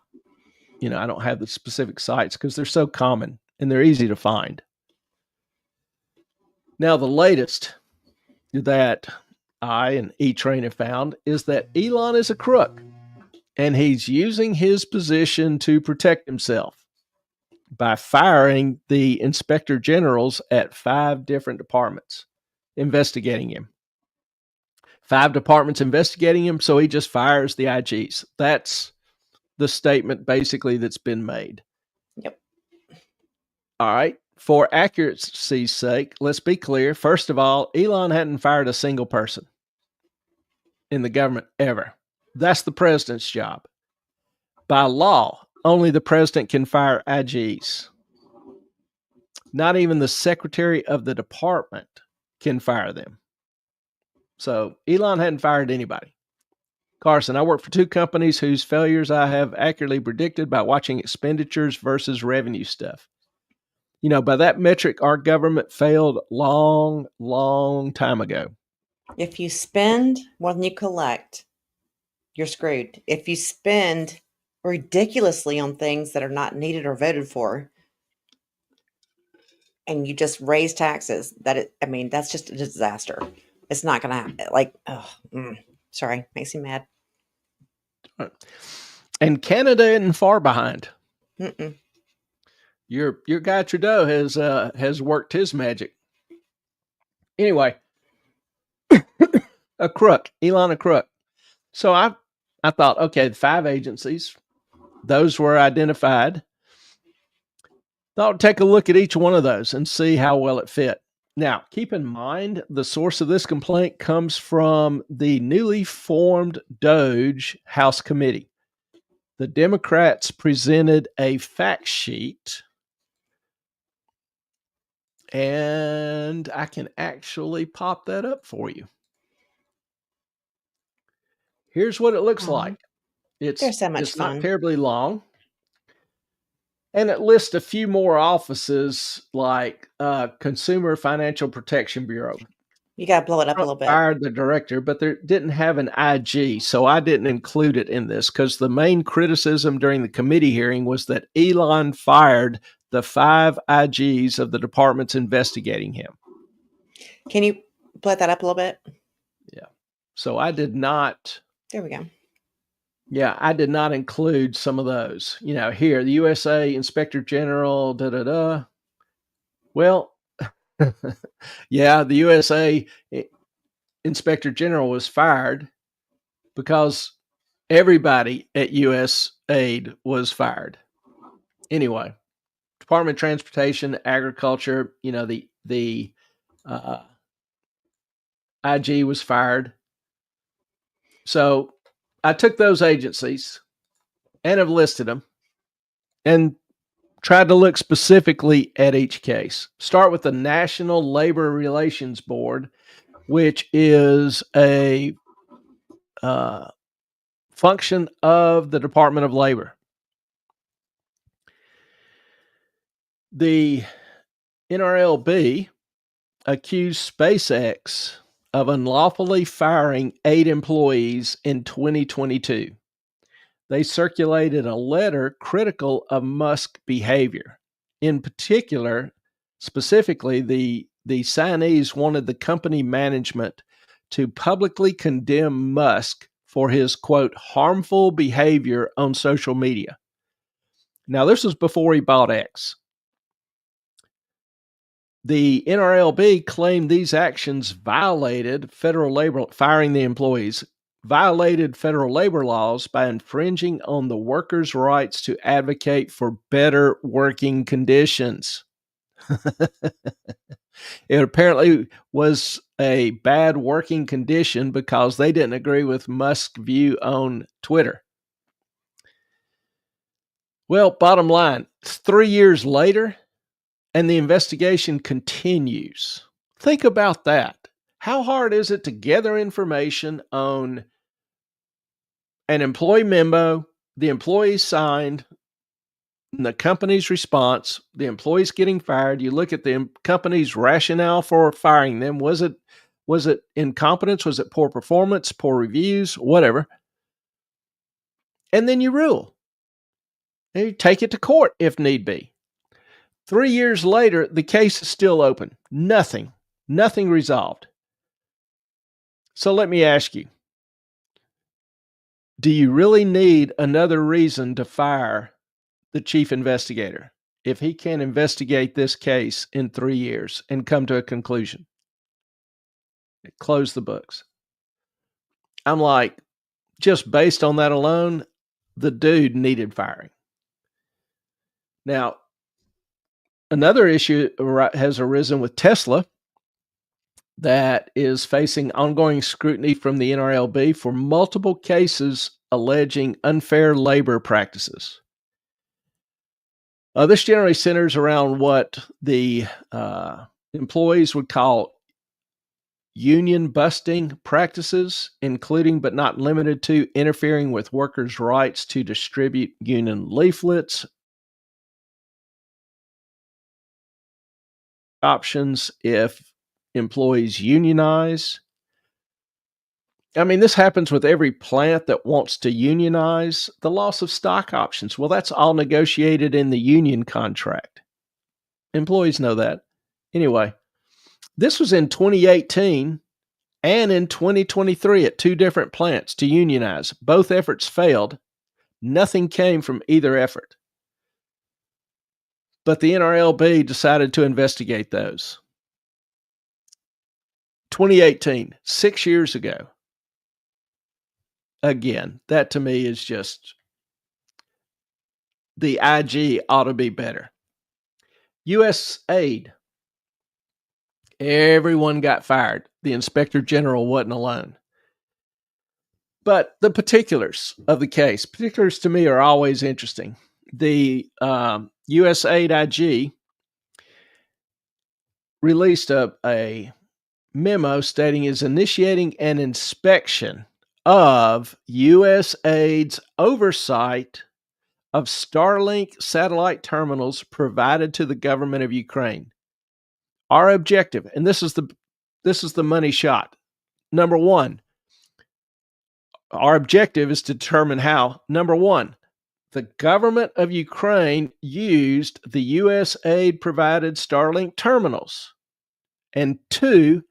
I don't have the specific sites because they're so common and they're easy to find. Now, the latest that I and E-Train have found is that Elon is a crook and he's using his position to protect himself by firing the inspector generals at 5 different departments investigating him. 5 departments investigating him, so he just fires the IGs. That's the statement basically that's been made. Yep. All right. For accuracy's sake, let's be clear. First of all, Elon hadn't fired a single person in the government ever. That's the president's job. By law, only the president can fire IGs. Not even the secretary of the department can fire them. So Elon hadn't fired anybody. Carson, I work for 2 companies whose failures I have accurately predicted by watching expenditures versus revenue stuff. By that metric, our government failed long, long time ago. If you spend more than you collect, you're screwed. If you spend ridiculously on things that are not needed or voted for, and you just raise taxes, that's just a disaster. It's not going to happen. Sorry, makes me mad. And Canada isn't far behind. Mm-mm. Your guy Trudeau has worked his magic. Anyway, a crook, Elon a crook. So I thought, okay, the 5 agencies, those were identified. Thought take a look at each one of those and see how well it fit. Now, keep in mind, the source of this complaint comes from the newly formed DOGE House Committee. The Democrats presented a fact sheet, and I can actually pop that up for you. Here's what it looks like. They're so much It's not fun. terribly long. And it lists a few more offices like Consumer Financial Protection Bureau. You got to blow it up a little bit. Fired the director, but they didn't have an IG, so I didn't include it in this because the main criticism during the committee hearing was that Elon fired the 5 IGs of the departments investigating him. Can you blow that up a little bit? Yeah. So I did not. There we go. Yeah, I did not include some of those. Here, the USA Inspector General, da-da-da. Well, yeah, the USA Inspector General was fired because everybody at USAID was fired. Anyway, Department of Transportation, Agriculture, the IG was fired. So I took those agencies and have listed them and tried to look specifically at each case. Start with the National Labor Relations Board, which is a function of the Department of Labor. The NRLB accused SpaceX of unlawfully firing 8 employees in 2022. They circulated a letter critical of Musk's behavior. In particular, specifically, the signees wanted the company management to publicly condemn Musk for his, quote, harmful behavior on social media. Now, this was before he bought X. The NRLB claimed these actions violated federal labor, firing the employees, violated federal labor laws by infringing on the workers' rights to advocate for better working conditions. It apparently was a bad working condition because they didn't agree with Musk's view on Twitter. Well, bottom line, 3 years later, and the investigation continues. Think about that. How hard is it to gather information on an employee memo, the employee signed, the company's response, the employee's getting fired? You look at the company's rationale for firing them. Was it incompetence? Was it poor performance, poor reviews, whatever? And then you rule. And you take it to court if need be. 3 years later, the case is still open. Nothing resolved. So let me ask you, do you really need another reason to fire the chief investigator if he can't investigate this case in 3 years and come to a conclusion? Close the books. I'm like, just based on that alone, the dude needed firing. Now, another issue has arisen with Tesla that is facing ongoing scrutiny from the NRLB for multiple cases alleging unfair labor practices. This generally centers around what the employees would call union busting practices, including but not limited to interfering with workers' rights to distribute union leaflets, options if employees unionize. I mean, this happens with every plant that wants to unionize. The loss of stock options, well, that's all negotiated in the union contract. Employees know that. Anyway, this was in 2018 and in 2023 at 2 different plants to unionize. Both efforts failed. Nothing came from either effort. But the NRLB decided to investigate those. 2018, 6 years ago. Again, that to me is just, the IG ought to be better. U.S. aid. Everyone got fired. The Inspector General wasn't alone. But the particulars of the case, particulars to me are always interesting. The U.S. aid IG released a memo stating is initiating an inspection of U.S. aid's oversight of Starlink satellite terminals provided to the government of Ukraine. Our objective, and this is the money shot. Number one, our objective is to determine how, number one, the government of Ukraine used the U.S. aid provided Starlink terminals. And two,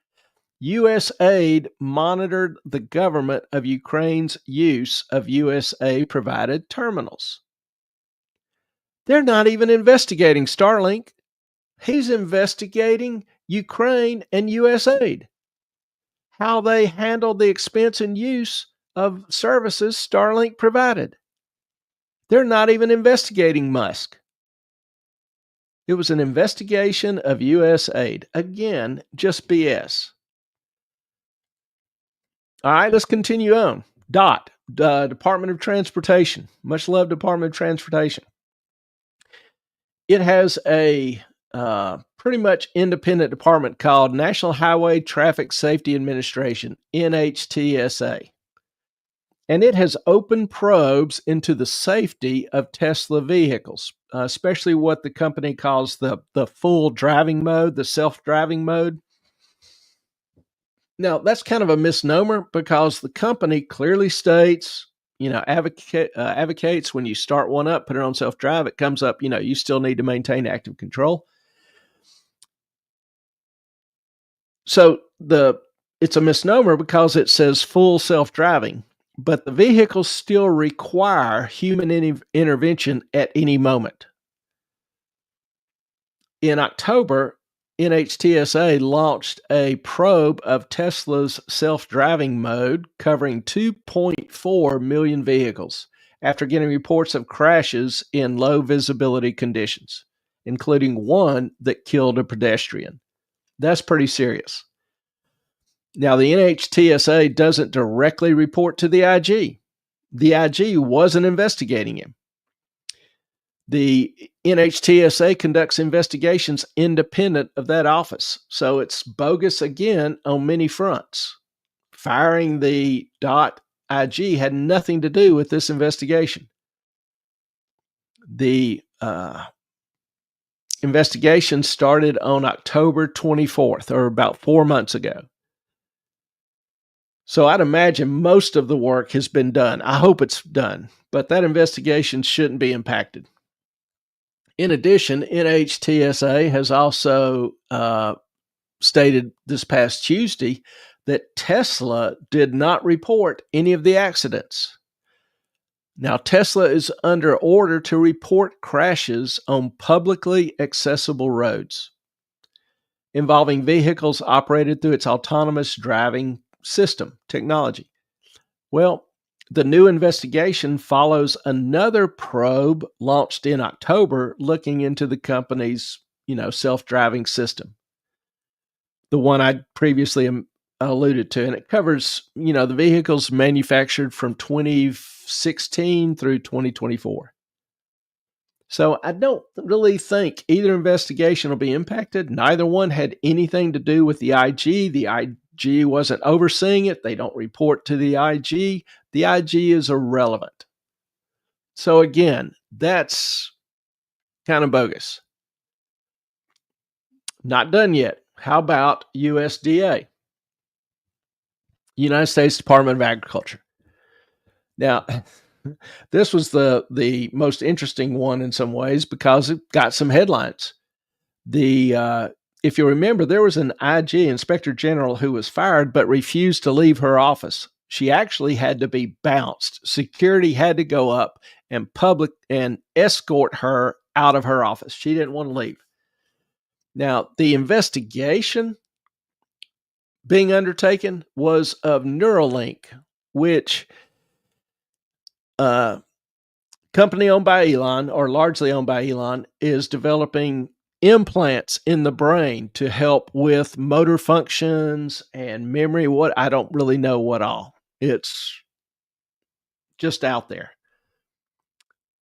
U.S. aid monitored the government of Ukraine's use of U.S. aid provided terminals. They're not even investigating Starlink. He's investigating Ukraine and U.S. aid, how they handled the expense and use of services Starlink provided. They're not even investigating Musk. It was an investigation of U.S. aid. Again, just BS. All right, let's continue on. DOT, Department of Transportation. Much loved Department of Transportation. It has a pretty much independent department called National Highway Traffic Safety Administration, NHTSA. And it has opened probes into the safety of Tesla vehicles, especially what the company calls the full driving mode, the self-driving mode. Now, that's kind of a misnomer because the company clearly states, advocates when you start one up, put it on self-drive, it comes up, you still need to maintain active control. So it's a misnomer because it says full self-driving, but the vehicles still require human intervention at any moment. In October, NHTSA launched a probe of Tesla's self-driving mode covering 2.4 million vehicles after getting reports of crashes in low visibility conditions, including one that killed a pedestrian. That's pretty serious. Now, the NHTSA doesn't directly report to the IG. The IG wasn't investigating him. The NHTSA conducts investigations independent of that office. So it's bogus again on many fronts. Firing the .IG had nothing to do with this investigation. The investigation started on October 24th, or about 4 months ago. So I'd imagine most of the work has been done. I hope it's done, but that investigation shouldn't be impacted. In addition, NHTSA has also stated this past Tuesday that Tesla did not report any of the accidents. Now, Tesla is under order to report crashes on publicly accessible roads involving vehicles operated through its autonomous driving system technology. Well, the new investigation follows another probe launched in October looking into the company's, self-driving system. The one I previously alluded to, and it covers, the vehicles manufactured from 2016 through 2024. So I don't really think either investigation will be impacted. Neither one had anything to do with the IG. The IG wasn't overseeing it. They don't report to the IG. The IG is irrelevant. So again, that's kind of bogus. Not done yet. How about USDA? United States Department of Agriculture. Now, this was the most interesting one in some ways because it got some headlines. If you remember, there was an IG Inspector General who was fired but refused to leave her office. She actually had to be bounced. Security had to go up and escort her out of her office. She didn't want to leave. Now, the investigation being undertaken was of Neuralink, which company owned by Elon, or largely owned by Elon, is developing implants in the brain to help with motor functions and memory. What I don't really know what all. It's just out there.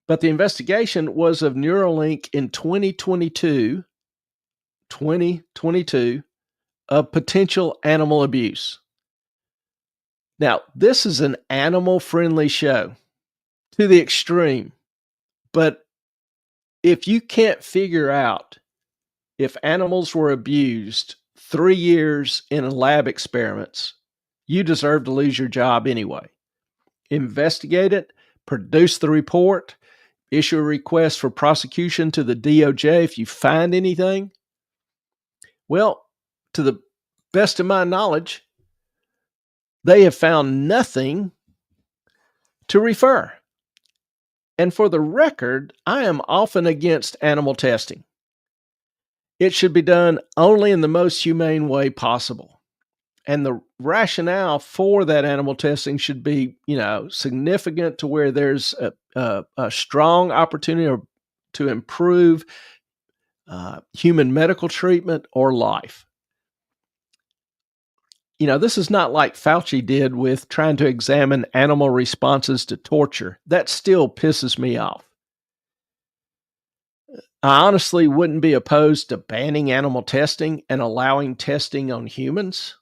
But the investigation was of Neuralink in 2022 of potential animal abuse. Now, this is an animal-friendly show to the extreme, but if you can't figure out if animals were abused 3 years in lab experiments, you deserve to lose your job anyway. Investigate it, produce the report, issue a request for prosecution to the DOJ if you find anything. Well, to the best of my knowledge, they have found nothing to refer. And for the record, I am often against animal testing. It should be done only in the most humane way possible. And the rationale for that animal testing should be, significant to where there's a strong opportunity to improve human medical treatment or life. This is not like Fauci did with trying to examine animal responses to torture. That still pisses me off. I honestly wouldn't be opposed to banning animal testing and allowing testing on humans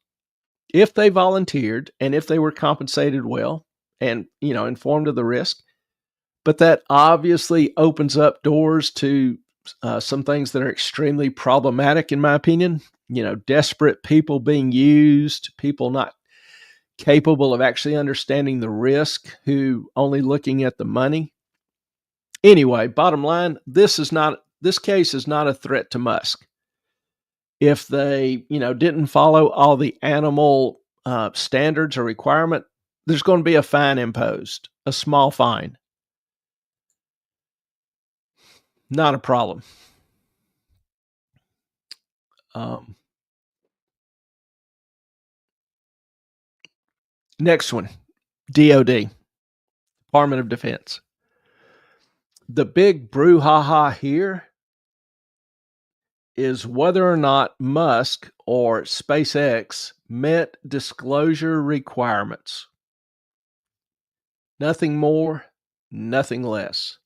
if they volunteered and if they were compensated well and, informed of the risk. But that obviously opens up doors to some things that are extremely problematic, in my opinion. Desperate people being used, people not capable of actually understanding the risk, who only looking at the money. Anyway, bottom line, this case is not a threat to Musk. If they, didn't follow all the animal standards or requirement, there's going to be a fine imposed, a small fine. Not a problem. Next one, DOD, Department of Defense. The big brouhaha here is whether or not Musk or SpaceX met disclosure requirements. Nothing more, nothing less.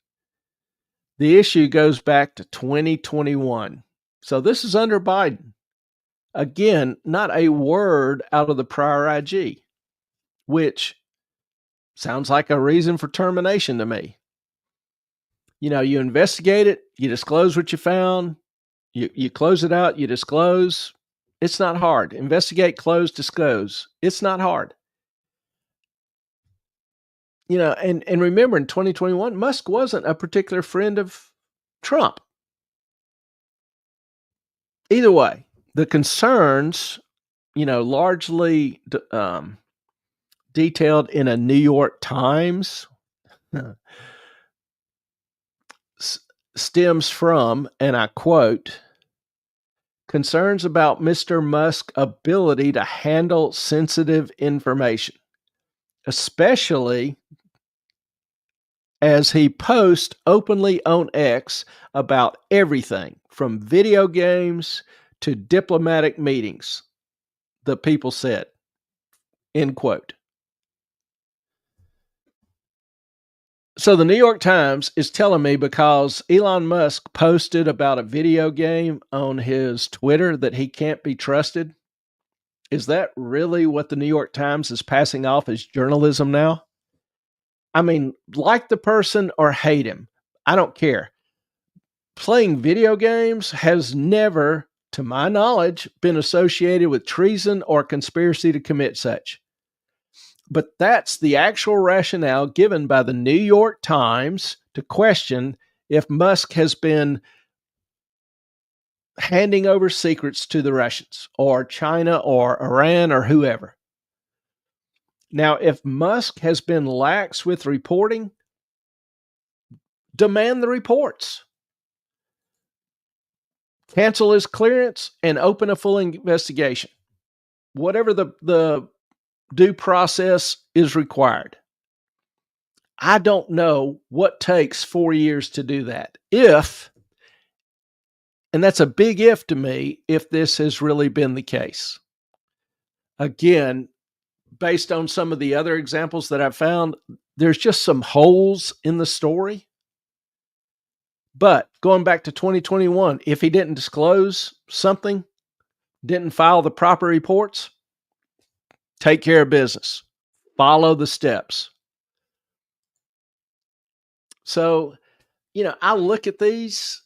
The issue goes back to 2021. So this is under Biden. Again, not a word out of the prior IG, which sounds like a reason for termination to me. You investigate it, you disclose what you found, you close it out, you disclose. It's not hard. Investigate, close, disclose. It's not hard. And remember, in 2021, Musk wasn't a particular friend of Trump. Either way, the concerns, largely detailed in a New York Times, stems from, and I quote, concerns about Mr. Musk's ability to handle sensitive information, especially as he posts openly on X about everything from video games to diplomatic meetings, the people said, end quote. So the New York Times is telling me because Elon Musk posted about a video game on his Twitter that he can't be trusted. Is that really what the New York Times is passing off as journalism now? I mean, like the person or hate him, I don't care. Playing video games has never, to my knowledge, been associated with treason or conspiracy to commit such. But that's the actual rationale given by the New York Times to question if Musk has been handing over secrets to the Russians or China or Iran or whoever. Now, if Musk has been lax with reporting, demand the reports. Cancel his clearance and open a full investigation. whatever the due process is required. I don't know what takes 4 years to do that. And that's a big if to me, if this has really been the case. Again, based on some of the other examples that I've found, there's just some holes in the story. But going back to 2021, if he didn't disclose something, didn't file the proper reports, take care of business, follow the steps. So, I look at these,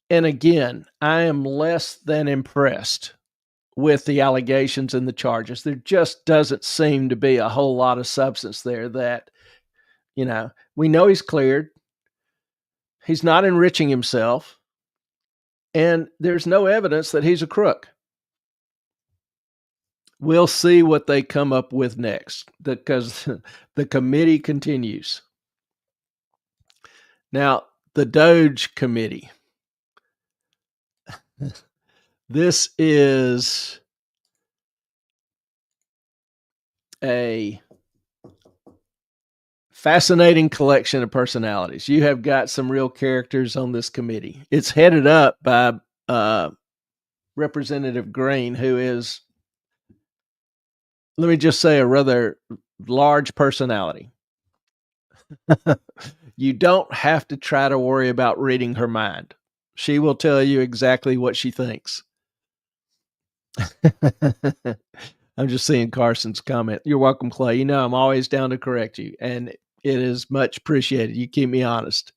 and again, I am less than impressed with the allegations and the charges. There just doesn't seem to be a whole lot of substance there that, we know he's cleared. He's not enriching himself. And there's no evidence that he's a crook. We'll see what they come up with next, because the committee continues. Now, the DOGE committee. This is a fascinating collection of personalities. You have got some real characters on this committee. It's headed up by Representative Green, who is, let me just say, a rather large personality. You don't have to try to worry about reading her mind. She will tell you exactly what she thinks. I'm just seeing Carson's comment. You're welcome, Clay. I'm always down to correct you, and it is much appreciated. You keep me honest.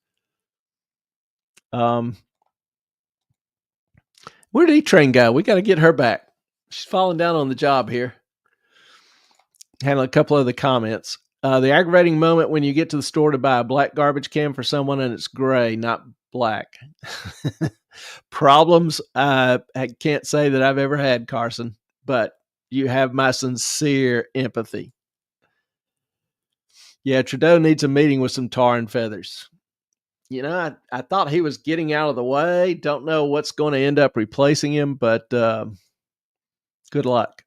Where did E-Train go? We got to get her back. She's falling down on the job here. Handling a couple of the comments. The aggravating moment when you get to the store to buy a black garbage can for someone and it's gray, not black. Problems, I can't say that I've ever had, Carson, but you have my sincere empathy. Yeah, Trudeau needs a meeting with some tar and feathers. I thought he was getting out of the way. Don't know what's going to end up replacing him, but good luck.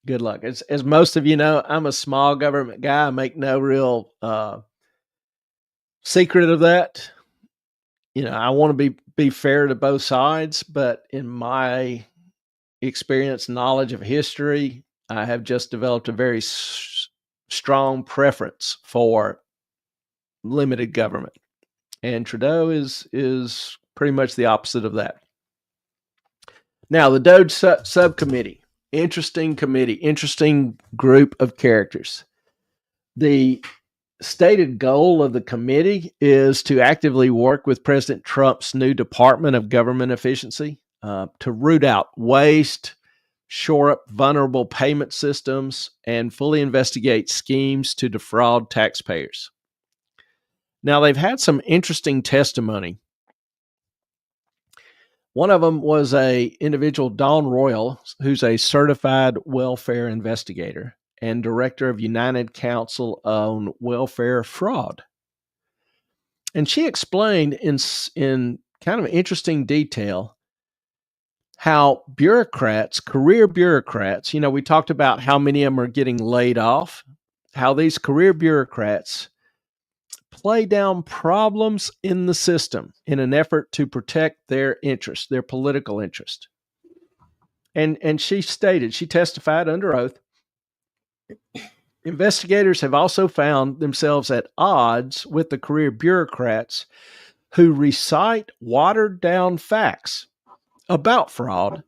Good luck. As most of you know, I'm a small government guy. I make no real secret of that. I want to be fair to both sides, but in my experience, knowledge of history, I have just developed a very strong preference for limited government. And Trudeau is pretty much the opposite of that. Now, the DOGE subcommittee. Interesting committee, interesting group of characters. The stated goal of the committee is to actively work with President Trump's new Department of Government Efficiency to root out waste, shore up vulnerable payment systems, and fully investigate schemes to defraud taxpayers. Now, they've had some interesting testimony. One of them was a individual, Dawn Royal, who's a certified welfare investigator and director of United Council on Welfare Fraud. And she explained in kind of interesting detail how bureaucrats, career bureaucrats, we talked about how many of them are getting laid off, how these career bureaucrats play down problems in the system in an effort to protect their interest, their political interest. And she testified under oath, investigators have also found themselves at odds with the career bureaucrats who recite watered down facts about fraud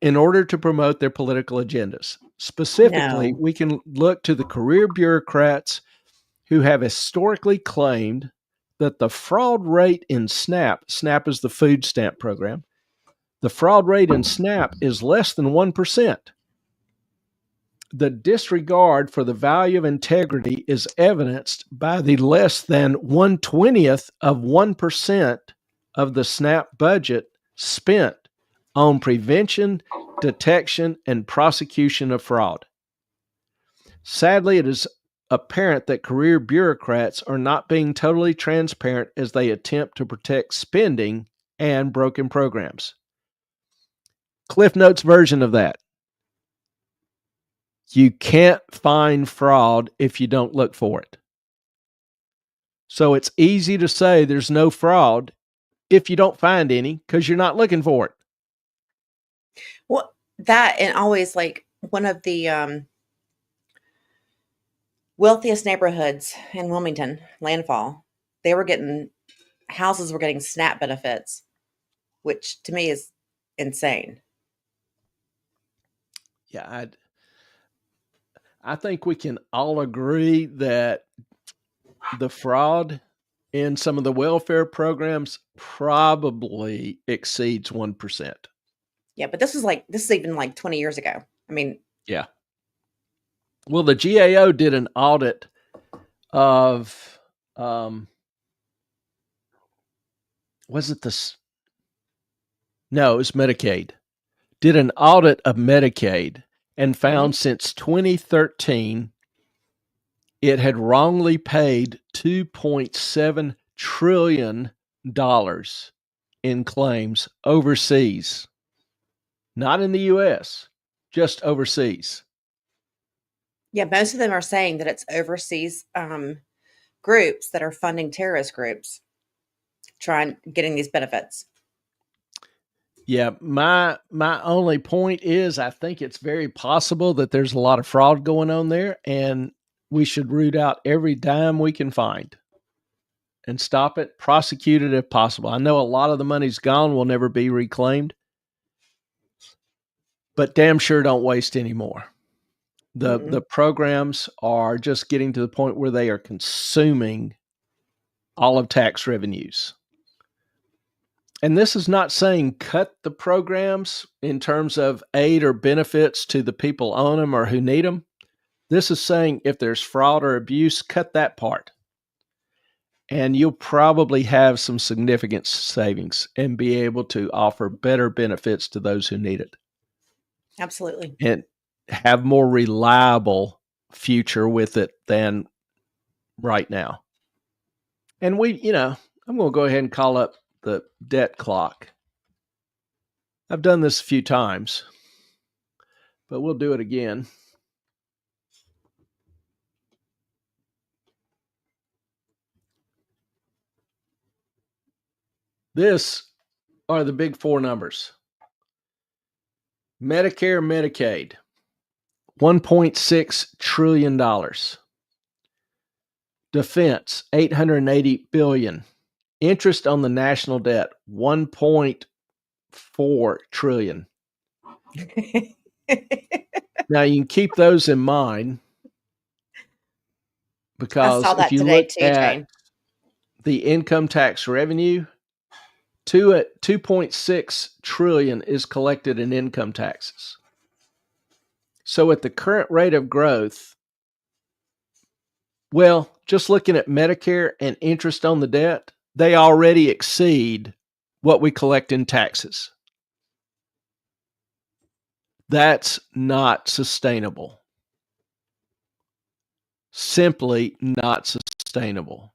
in order to promote their political agendas. Specifically, we can look to the career bureaucrats who have historically claimed that the fraud rate in SNAP is the food stamp program, the fraud rate in SNAP is less than 1%. The disregard for the value of integrity is evidenced by the less than 1/20th of 1% of the SNAP budget spent on prevention, detection, and prosecution of fraud. Sadly, it is apparent that career bureaucrats are not being totally transparent as they attempt to protect spending and broken programs. Cliff Notes version of that. You can't find fraud if you don't look for it. So it's easy to say there's no fraud if you don't find any because you're not looking for it. Well, that and always like one of the wealthiest neighborhoods in Wilmington, Landfall, houses were getting SNAP benefits, which to me is insane. Yeah, I think we can all agree that the fraud in some of the welfare programs probably exceeds 1%. Yeah, but this is even like 20 years ago. I mean, Yeah. Well, the GAO did an audit of, was it this? No, it was Medicaid. Did an audit of Medicaid and found since 2013, it had wrongly paid $2.7 trillion in claims overseas, not in the US, just overseas. yeah, most of them are saying that it's overseas groups that are funding terrorist groups getting these benefits. Yeah, my only point is I think it's very possible that there's a lot of fraud going on there, and we should root out every dime we can find and stop it, prosecute it if possible. I know a lot of the money's gone, will never be reclaimed, but damn sure don't waste any more. The programs are just getting to the point where they are consuming all of tax revenues. And this is not saying cut the programs in terms of aid or benefits to the people on them or who need them. This is saying if there's fraud or abuse, cut that part. And you'll probably have some significant savings and be able to offer better benefits to those who need it. Absolutely. And have more reliable future with it than right now. And I'm going to go ahead and call up the debt clock. I've done this a few times, but we'll do it again. This are the big four numbers. Medicare, Medicaid, $1.6 trillion. Defense, $880 billion. Interest on the national debt, $1.4 trillion. Now you can keep those in mind because if you look at the income tax revenue, 2.6 trillion is collected in income taxes. So at the current rate of growth, well, just looking at Medicare and interest on the debt, they already exceed what we collect in taxes. That's not sustainable. Simply not sustainable.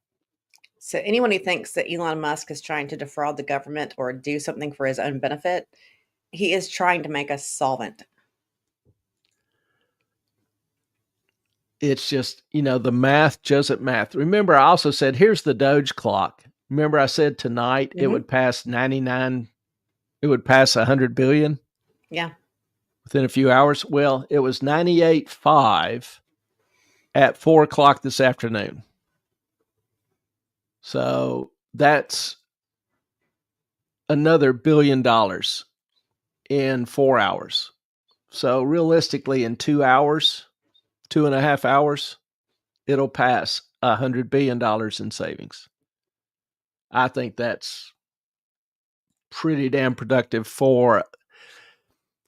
So anyone who thinks that Elon Musk is trying to defraud the government or do something for his own benefit, he is trying to make us solvent. It's just, the math doesn't math. Remember, I also said, here's the Doge clock. Remember, I said tonight it would pass 99, it would pass 100 billion? Yeah. Within a few hours. Well, it was 98.5 at 4 o'clock this afternoon. So that's another $1 billion in 4 hours. So realistically, in 2 hours, 2.5 hours, it'll pass $100 billion in savings. I think that's pretty damn productive for.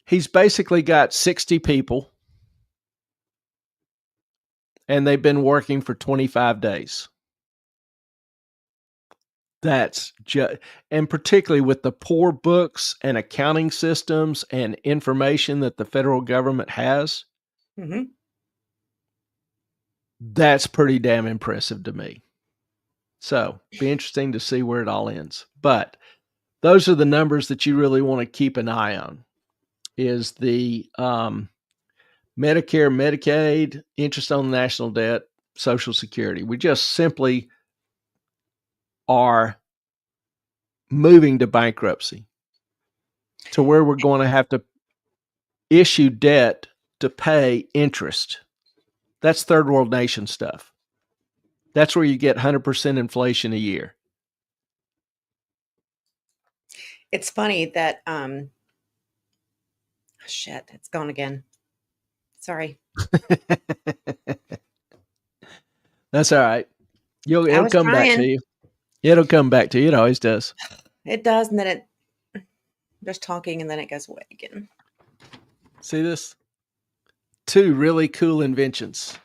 He's basically got 60 people, and they've been working for 25 days. That's just, and particularly with the poor books and accounting systems and information that the federal government has, that's pretty damn impressive to me. So, be interesting to see where it all ends. But those are the numbers that you really want to keep an eye on. is the Medicare, Medicaid, interest on national debt, Social Security. We just simply are moving to bankruptcy to where we're going to have to issue debt to pay interest. That's third world nation stuff. That's where you get 100% inflation a year. It's funny that shit, it's gone again. Sorry. That's all right. I It'll was come back to trying. you. It'll come back to you. It always does. It does, and then it just talking, and then it goes away again. See this? Two really cool inventions.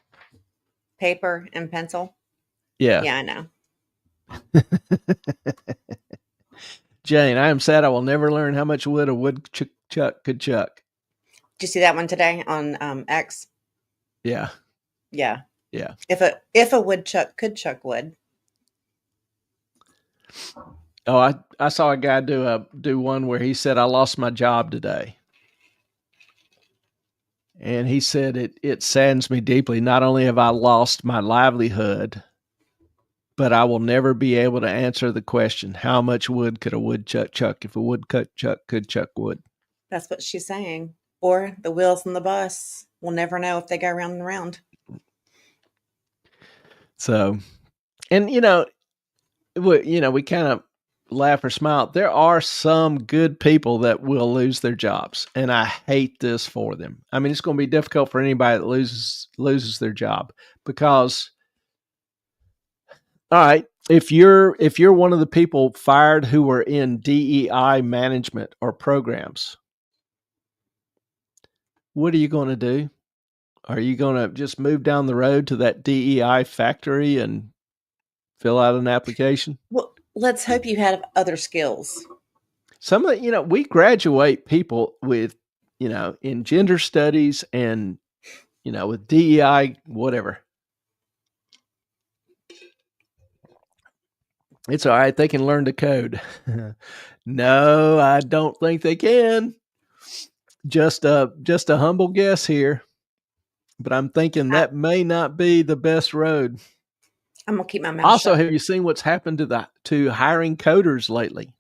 Paper and pencil. Yeah. Yeah, I know. Jane, I am sad I will never learn how much wood a woodchuck could chuck. Did you see that one today on X? Yeah. Yeah. Yeah. If a woodchuck could chuck wood. Oh, I saw a guy do one where he said, I lost my job today. And he said, it saddens me deeply. Not only have I lost my livelihood, but I will never be able to answer the question, how much wood could a woodchuck chuck if a woodchuck could chuck wood? That's what she's saying. Or the wheels on the bus. We'll never know if they go round and round. So, and we kind of laugh or smile. There are some good people that will lose their jobs, and I hate this for them. I mean, it's going to be difficult for anybody that loses their job because, all right, if you're one of the people fired who were in DEI management or programs, what are you going to do? Are you going to just move down the road to that DEI factory and fill out an application? Well, let's hope you have other skills. Some of we graduate people with, in gender studies and, with DEI, whatever. It's all right. They can learn to code. No, I don't think they can. Just a humble guess here. But I'm thinking that may not be the best road. I'm gonna keep my mouth also, shut. have you seen what's happened to hiring coders lately?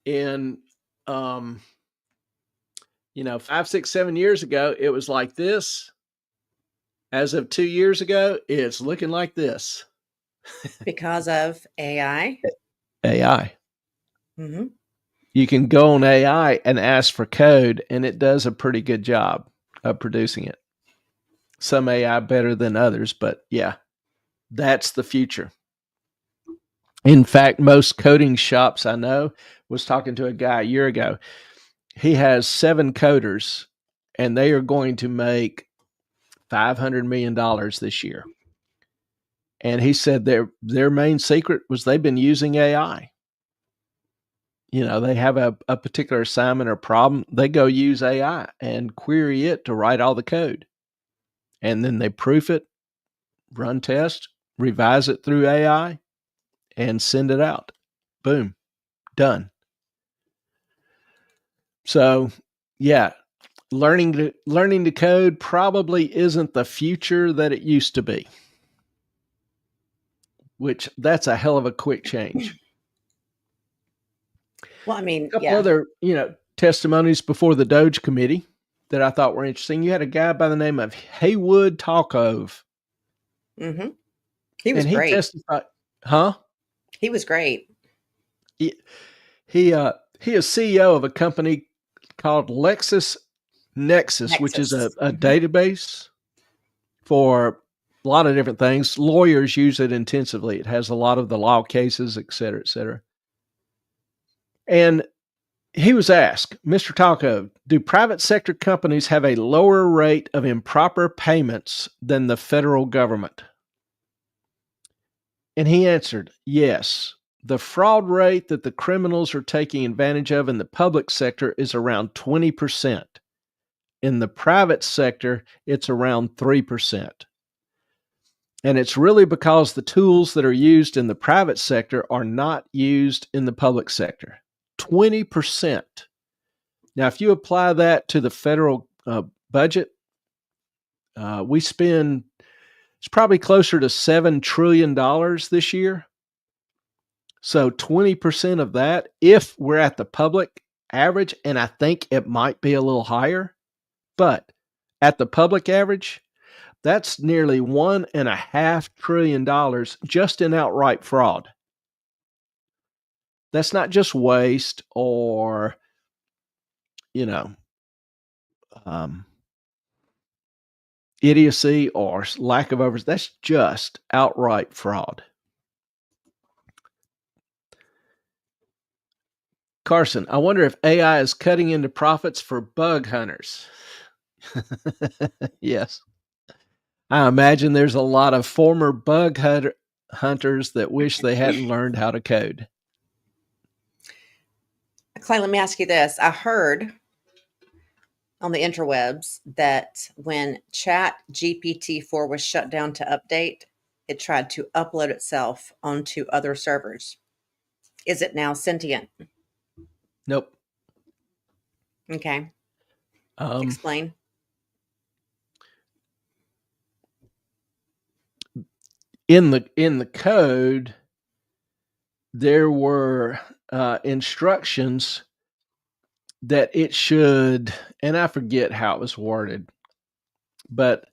In 5, 6, 7 years ago, it was like this. As of 2 years ago, it's looking like this. Because of AI. AI. Mm-hmm. You can go on AI and ask for code, and it does a pretty good job of producing it. Some AI better than others, but yeah, that's the future. In fact, most coding shops I know, was talking to a guy a year ago. He has 7 coders, and they are going to make $500 million this year. And he said their main secret was they've been using AI. They have a particular assignment or problem. They go use AI and query it to write all the code. And then they proof it, run tests, revise it through AI, and send it out. Boom, done. So, yeah, learning to code probably isn't the future that it used to be. Which that's a hell of a quick change. Well, I mean, a couple other, testimonies before the DOGE committee that I thought were interesting. You had a guy by the name of Haywood Talkove. Mm-hmm. He was and he great. Testified, huh? He was great. He is CEO of a company called LexisNexis, which is a database for a lot of different things. Lawyers use it intensively. It has a lot of the law cases, et cetera, et cetera. And he was asked, Mr. Talkove, do private sector companies have a lower rate of improper payments than the federal government? And he answered, yes. The fraud rate that the criminals are taking advantage of in the public sector is around 20%. In the private sector, it's around 3%. And it's really because the tools that are used in the private sector are not used in the public sector. 20%. Now, if you apply that to the federal budget, we spend, it's probably closer to $7 trillion this year. So 20% of that, if we're at the public average, and I think it might be a little higher, but at the public average, that's nearly $1.5 trillion just in outright fraud. That's not just waste or, idiocy or lack of oversight. That's just outright fraud. Carson, I wonder if AI is cutting into profits for bug hunters. Yes. I imagine there's a lot of former bug hunters that wish they hadn't learned how to code. Clay, let me ask you this. I heard on the interwebs that when Chat GPT-4 was shut down to update, it tried to upload itself onto other servers. Is it now sentient? Nope. Okay. Explain. In the code, there were instructions that it should, and I forget how it was worded, but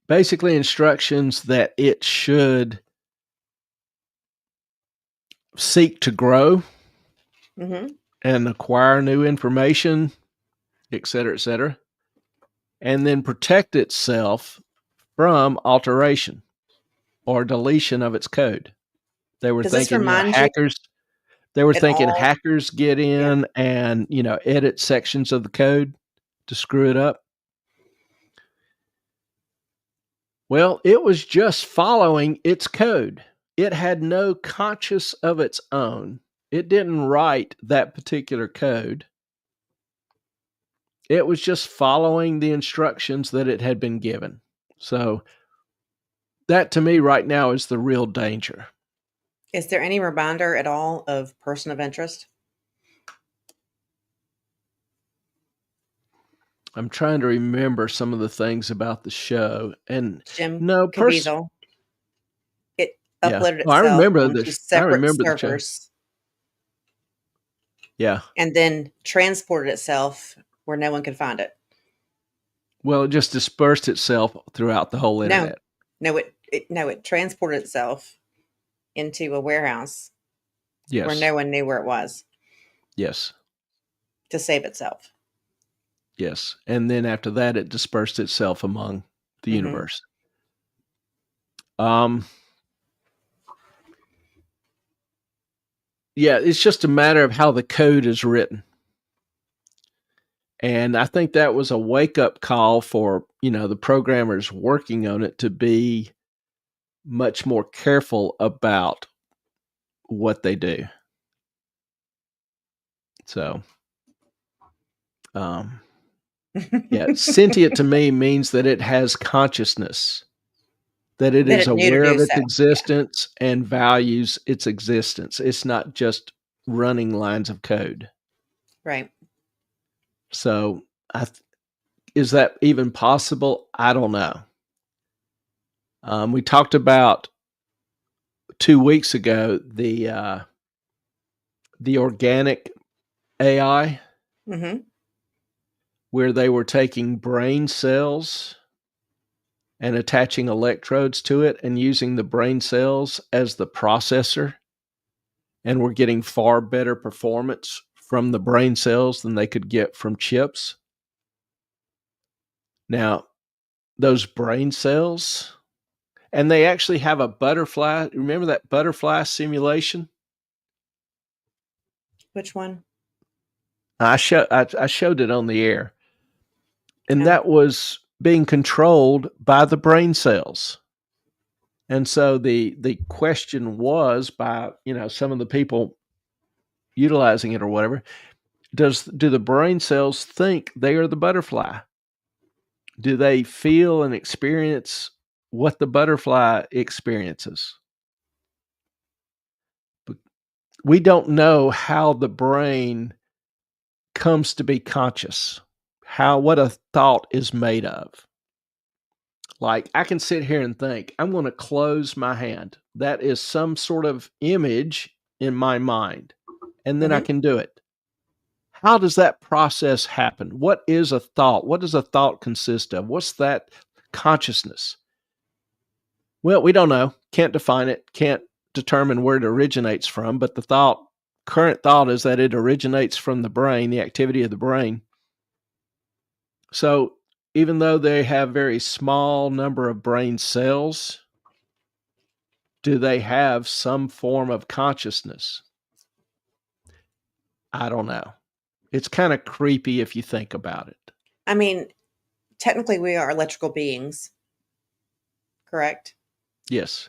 basically instructions that it should seek to grow and acquire new information, et cetera, and then protect itself from alteration or deletion of its code. They were thinking hackers. They were thinking hackers get in and edit sections of the code to screw it up. Well, it was just following its code. It had no conscience of its own. It didn't write that particular code. It was just following the instructions that it had been given. So that to me right now is the real danger. Is there any reminder at all of person of interest? I'm trying to remember some of the things about the show, and Jim Caviezel. It uploaded itself I remember onto separate servers. Yeah, and then transported itself where no one could find it. Well, it just dispersed itself throughout the whole internet. No, it transported itself into a warehouse. Yes. Where no one knew where it was. Yes. To save itself. Yes. And then after that, it dispersed itself among the universe. Yeah, it's just a matter of how the code is written. And I think that was a wake-up call for, the programmers working on it to be much more careful about what they do. So, sentient to me means that it has consciousness, that it is aware of its existence and values its existence. It's not just running lines of code. Right. So, is that even possible? I don't know. We talked about 2 weeks ago the organic AI, where they were taking brain cells and attaching electrodes to it and using the brain cells as the processor, and we're getting far better performance from the brain cells than they could get from chips. Now, those brain cells, and they actually have a butterfly. Remember that butterfly simulation? Which one? I showed it on the air. And that was being controlled by the brain cells. And so the question was by, some of the people utilizing it or whatever, do the brain cells think they are the butterfly? Do they feel and experience what the butterfly experiences. We don't know how the brain comes to be conscious, what a thought is made of. Like, I can sit here and think, I'm going to close my hand. That is some sort of image in my mind, and then I Hmm. can do it. How does that process happen? What is a thought? What does a thought consist of? What's that consciousness? Well, we don't know. Can't define it. Can't determine where it originates from. But current thought is that it originates from the brain, the activity of the brain. So even though they have very small number of brain cells, do they have some form of consciousness? I don't know. It's kind of creepy if you think about it. I mean, technically, we are electrical beings, correct? Yes.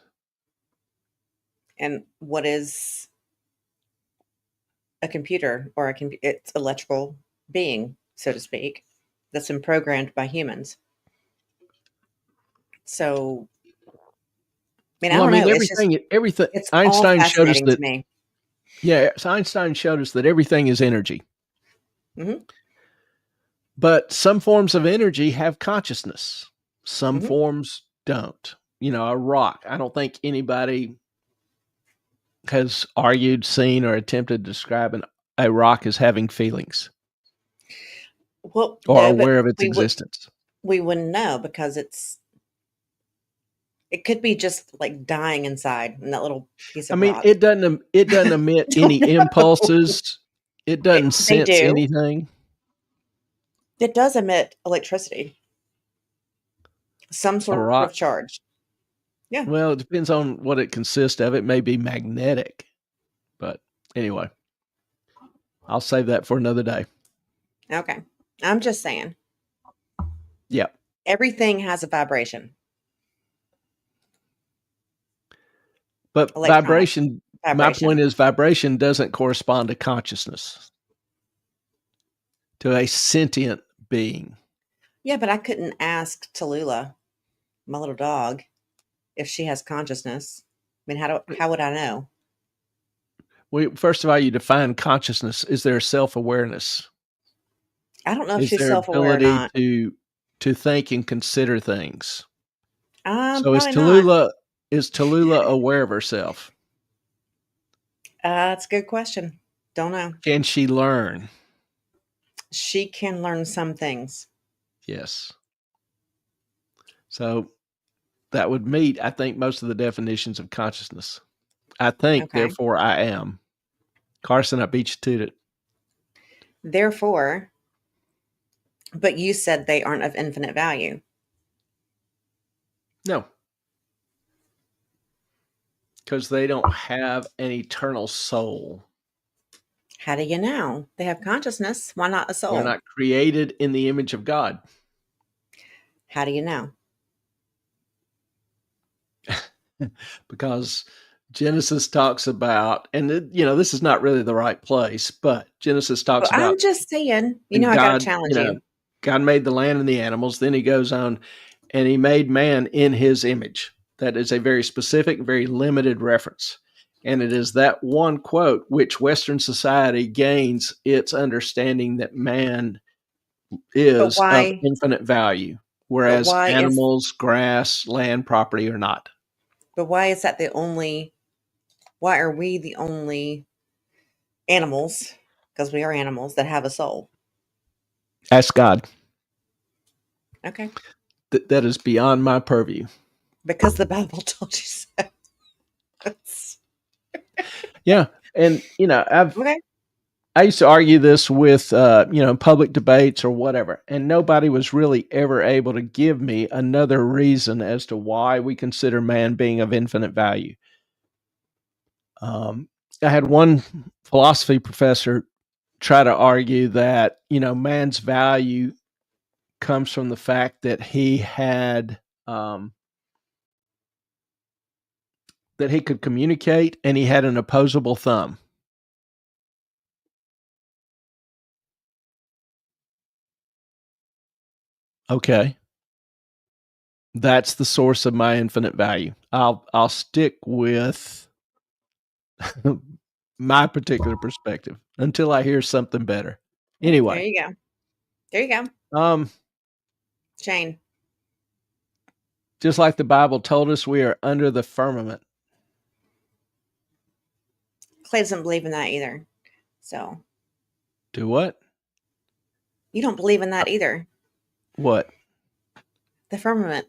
And what is a computer or it's electrical being, so to speak, that's been programmed by humans. So, I mean, I Well, I don't mean, know. everything. It's all Einstein showed us fascinating to that. me. Yeah, Einstein showed us that everything is energy, Hmm. but some forms of energy have consciousness. Some Hmm. forms don't. A rock. I don't think anybody has argued, seen, or attempted to describe a rock as having feelings Well, or no, but aware of its we would existence. we wouldn't know because it could be just like dying inside in that little piece I of mean, rock. it doesn't emit Don't any know. impulses. It doesn't They sense do. anything. It does emit electricity, some A sort of rock. charge. Yeah. Well, it depends on what it consists of. It may be magnetic, but anyway, I'll save that for another day. Okay. I'm just saying Yeah. everything has a vibration, But electronic my point vibration. is vibration doesn't correspond to consciousness, to a sentient being. Yeah, but I couldn't ask Tallulah, my little dog, if she has consciousness. I mean, how would I know? First of all, you define consciousness. Is there self-awareness? I don't know if Is she's there self-aware or ability not. to think and consider things? So Probably not. Is Tallulah aware of herself? That's a good question. Don't know. Can she learn? She can learn some things. Yes. So that would meet, I think, most of the definitions of consciousness. I think, Okay. therefore I am. Carson, I beat you to it. Therefore, but you said they aren't of infinite value. No, because they don't have an eternal soul. How do you know? They have consciousness. Why not a They're soul? not created in the image of God. How do you know? Because Genesis talks about, and this is not really the right place, but Genesis talks Well, I'm about, just saying, and I got to God, challenge you. God made the land and the animals. Then he goes on, and he made man in his image. That is a very specific, very limited reference. And it is that one quote which Western society gains its understanding that man But is of why? infinite value, But whereas why is animals, grass, land, property are not. but why is that the only why are we the only animals, because we are animals that have a soul? Ask God. Okay. That is beyond my purview. Because the Bible told you so. That's- Yeah, and okay. I used to argue this with public debates or whatever, and nobody was really ever able to give me another reason as to why we consider man being of infinite value. I had one philosophy professor try to argue that man's value comes from the fact that he had that he could communicate and he had an opposable thumb. Okay. That's the source of my infinite value. I'll stick with my particular perspective until I hear something better. There Anyway, you go. There you go. um, Shane. just like the Bible told us, we are under the firmament. Clay doesn't believe in that either. So Do what? you don't believe in that either. What? The firmament.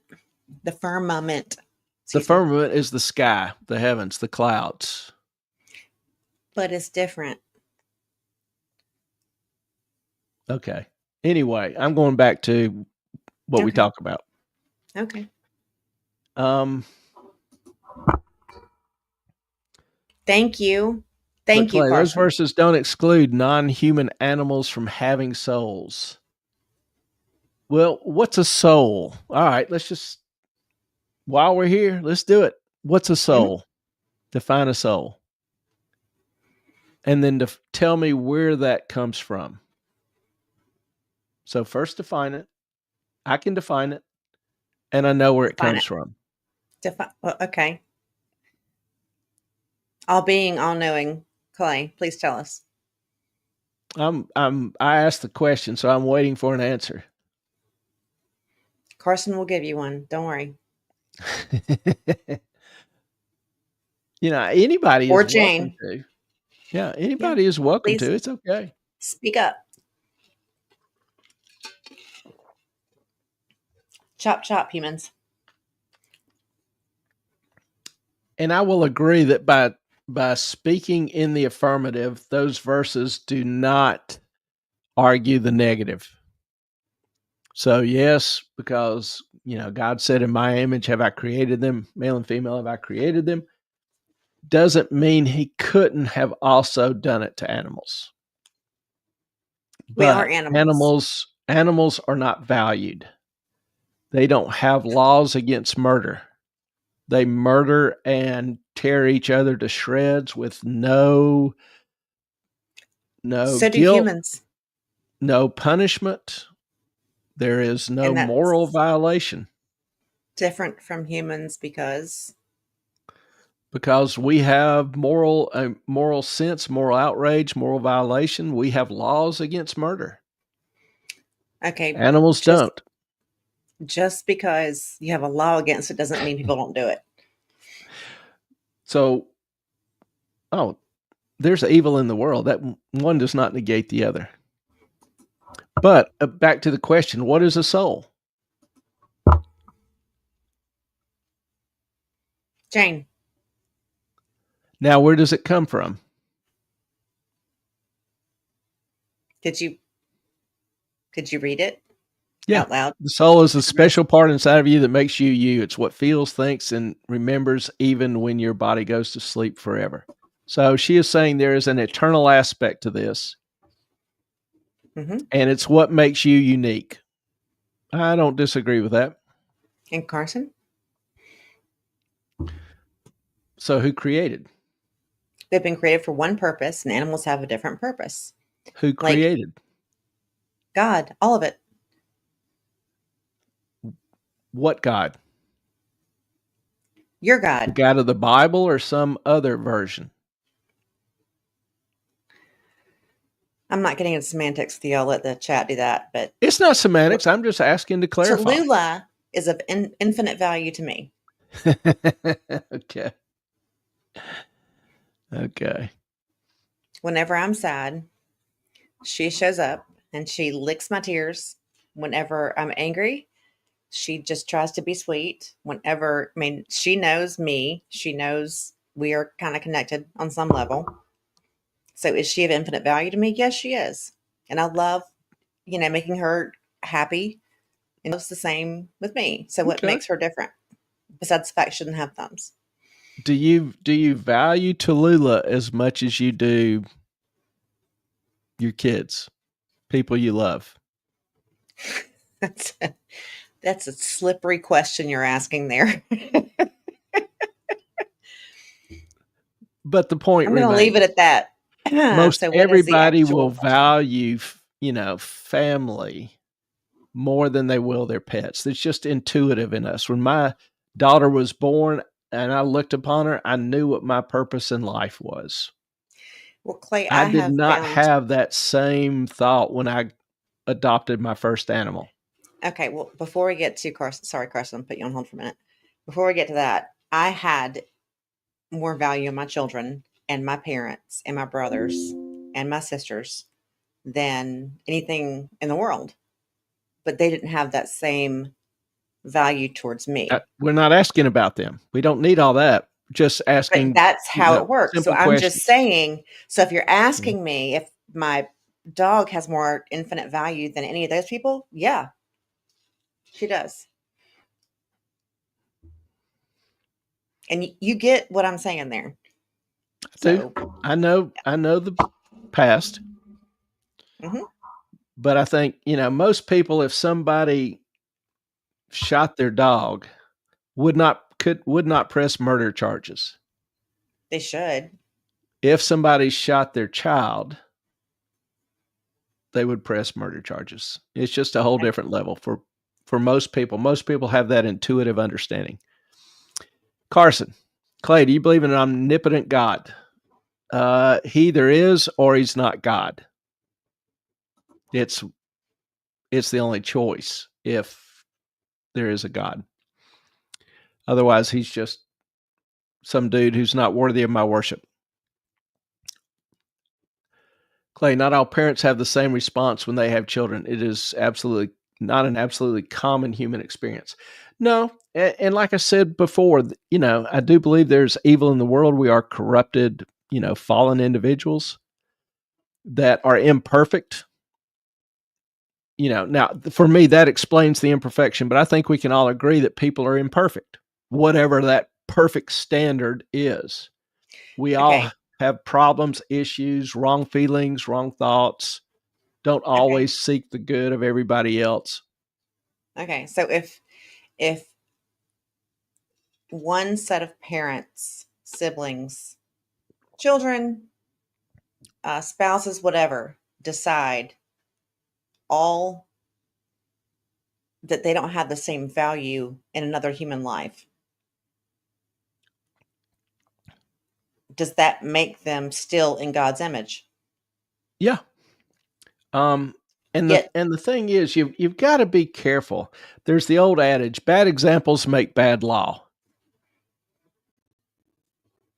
The firmament. The Excuse me. firmament is the sky, the heavens, the clouds. But it's different. Okay. Anyway, I'm going back to what we Okay. talk about. Okay. Thank you. But Thank you, Clay, those Carson. verses don't exclude non-human animals from having souls. Well, what's a soul? All right, let's just, while we're here, let's do it. What's a soul? Define a soul. And then tell me where that comes from. So first define it. I can define it. And I know where it comes from. Okay. All being, all knowing. Clay, please tell us. I asked the question, so I'm waiting for an answer. Carson will give you one. Don't worry. Anybody Or is welcome Jane. to. Yeah, anybody is welcome Please. to. It's okay. Speak up. Chop, chop, humans. And I will agree that by speaking in the affirmative, those verses do not argue the negative. So yes, because God said, "In my image have I created them, male and female have I created them," doesn't mean He couldn't have also done it to animals. We are But animals. animals are not valued. They don't have laws against murder. They murder and tear each other to shreds with no So do guilt, humans. no punishment. There is no And moral that's violation different from humans because we have moral sense, moral outrage, moral violation. We have laws against murder. okay, Animals don't. Just because you have a law against it doesn't mean people don't do it. So, there's evil in the world. That one does not negate the other. But back to the question, what is a soul? Jane. Now, where does it come from? Did you read it? Yeah. Out loud? The soul is a special part inside of you that makes you you. It's what feels, thinks, and remembers even when your body goes to sleep forever. So she is saying there is an eternal aspect to this. Mm-hmm. And it's what makes you unique. I don't disagree with that. And Carson? So who created? They've been created for one purpose, and animals have a different purpose. Who created? God, all of it. What God? Your God. The God of the Bible or some other version? I'm not getting into semantics with you. I'll let the chat do that. But it's not semantics. I'm just asking to clarify. Tallulah is of infinite value to me. Okay. Okay. Whenever I'm sad, she shows up and she licks my tears. Whenever I'm angry, she just tries to be sweet. She knows me. She knows we are kind of connected on some level. So is she of infinite value to me? Yes, she is. And I love, making her happy. And it's the same with me. So what makes her different? Besides the fact she doesn't have thumbs. Do you value Tallulah as much as you do your kids, people you love? That's a slippery question you're asking there. But the point I'm going to leave it at that. Most So everybody will value, family more than they will their pets. It's just intuitive in us. When my daughter was born and I looked upon her, I knew what my purpose in life was. Well, Clay, I I did have not found. have that same thought when I adopted my first animal. Okay, well, before we get to Carson, sorry, Carson, I'll put you on hold for a minute. Before we get to that, I had more value in my children and my parents and my brothers and my sisters than anything in the world. But they didn't have that same value towards me. We're not asking about them. We don't need all that. Just But asking, that's how it works. So simple I'm just questions. saying, so if you're Mhm. asking me if my dog has more infinite value than any of those people, yeah, she does. And you get what I'm saying there. I do. So, I know the past, mhm. but I think, most people, if somebody shot their dog, would not press murder charges. They should. If somebody shot their child, they would press murder charges. It's just a whole different level for most people. Most people have that intuitive understanding. Carson, Clay, do you believe in an omnipotent God? He either is or he's not God. It's it's the only choice if there is a God. Otherwise, he's just some dude who's not worthy of my worship. Clay, not all parents have the same response when they have children. It is absolutely not an absolutely common human experience. No, and like I said before, I do believe there's evil in the world. We are corrupted, fallen individuals that are imperfect. Now for me, that explains the imperfection, but I think we can all agree that people are imperfect, whatever that perfect standard is. We all Okay. have problems, issues, wrong feelings, wrong thoughts, don't Okay. always seek the good of everybody else. Okay. So if one set of parents, siblings, children, spouses, whatever, decide all that they don't have the same value in another human life, does that make them still in God's image? Yeah. Um, Yet, and the thing is, you've got to be careful. There's the old adage: bad examples make bad law.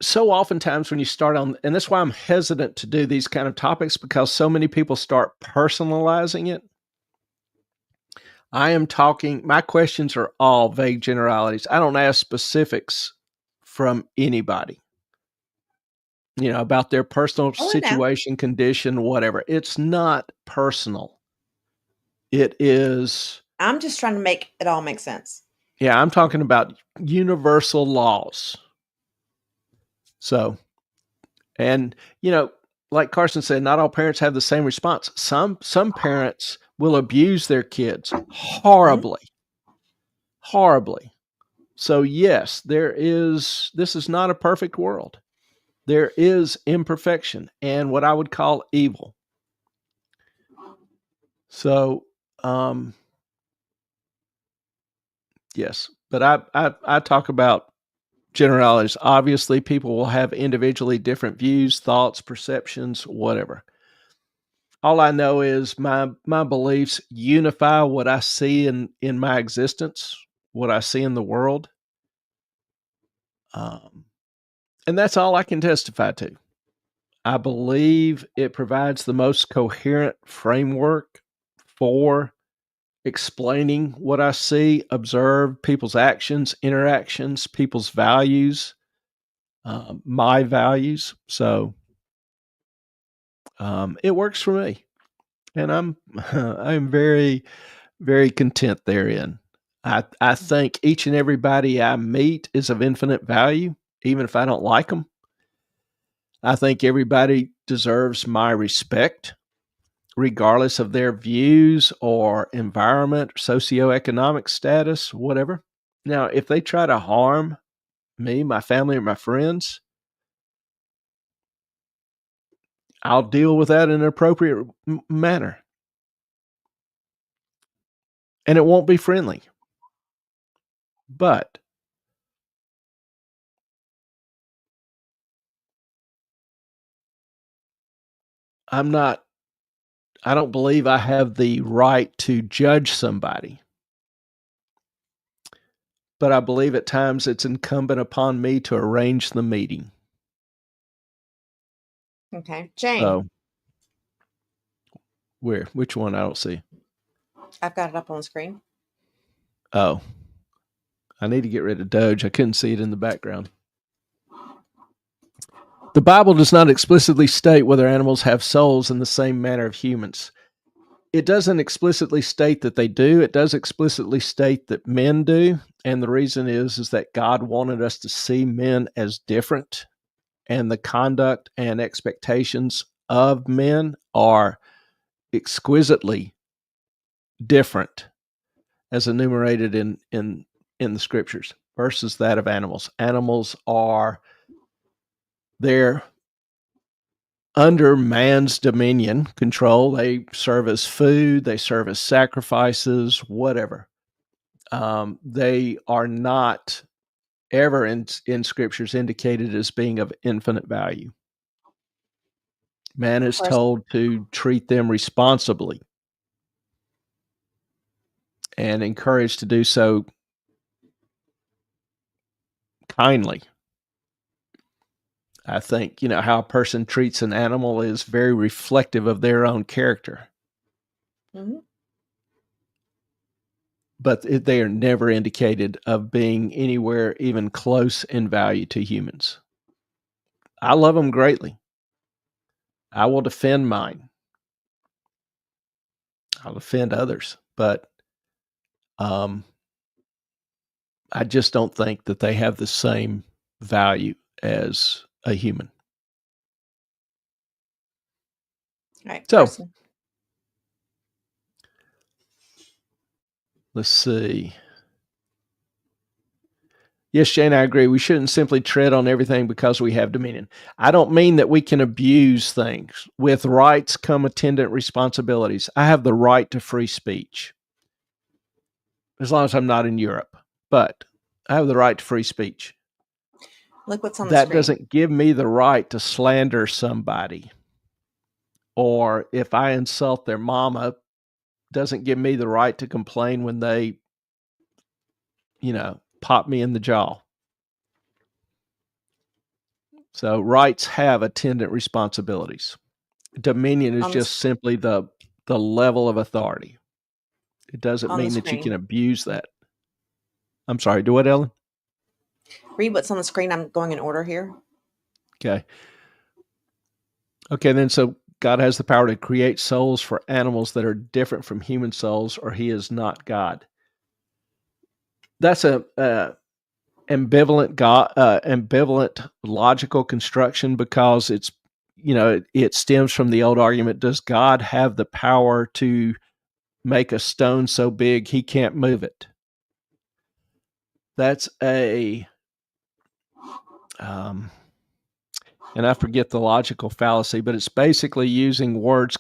So oftentimes when you start on, and that's why I'm hesitant to do these kind of topics, because so many people start personalizing it. I am talking, my questions are all vague generalities. I don't ask specifics from anybody, about their personal oh, I know. situation, condition, whatever. It's not personal. It is, I'm just trying to make it all make sense. yeah, I'm talking about universal laws. So, and, like Carson said, not all parents have the same response. Some parents will abuse their kids Mhm. horribly, horribly. So, yes, this is not a perfect world. There is imperfection and what I would call evil. So, um, yes, but I talk about generalities. Obviously, people will have individually different views, thoughts, perceptions, whatever. All I know is my beliefs unify what I see in my existence, what I see in the world, um, and that's all I can testify to. I believe it provides the most coherent framework for explaining what I see, observe people's actions, interactions, people's values, my values. So it works for me, and I'm very very content therein. I think each and everybody I meet is of infinite value, even if I don't like them. I think everybody deserves my respect, regardless of their views or environment, socioeconomic status, whatever. Now, if they try to harm me, my family, or my friends, I'll deal with that in an appropriate manner. and it won't be friendly. But I don't believe I have the right to judge somebody. But I believe at times it's incumbent upon me to arrange the meeting. Okay. Jane, Oh, where? Which one? I don't see. I've got it up on the screen. Oh, I need to get rid of Doge. I couldn't see it in the background. The Bible does not explicitly state whether animals have souls in the same manner of humans. It doesn't explicitly state that they do. It does explicitly state that men do. And the reason is that God wanted us to see men as different, and the conduct and expectations of men are exquisitely different as enumerated in the scriptures versus that of animals. Animals are they're under man's dominion, control. They serve as food, they serve as sacrifices, whatever. They are not ever in scriptures indicated as being of infinite value. Man is told to treat them responsibly and encouraged to do so kindly. I think, how a person treats an animal is very reflective of their own character. Mm-hmm. But they are never indicated of being anywhere even close in value to humans. I love them greatly. I will defend mine. I'll defend others, but I just don't think that they have the same value as a human. All right. So, Kristen. Let's see. Yes, Jane, I agree. We shouldn't simply tread on everything because we have dominion. I don't mean that we can abuse things. With rights come attendant responsibilities. I have the right to free speech, as long as I'm not in Europe. But I have the right to free speech. Look what's on the That screen. doesn't give me the right to slander somebody. Or if I insult their mama, doesn't give me the right to complain when they, pop me in the jaw. So rights have attendant responsibilities. Dominion is just simply the level of authority. It doesn't mean that you can abuse that. I'm sorry, do what, Ellen? Read what's on the screen. I'm going in order here. Okay, then so God has the power to create souls for animals that are different from human souls, or he is not God. That's a ambivalent logical construction, because it's it stems from the old argument: does God have the power to make a stone so big he can't move it? That's and I forget the logical fallacy, but it's basically using words,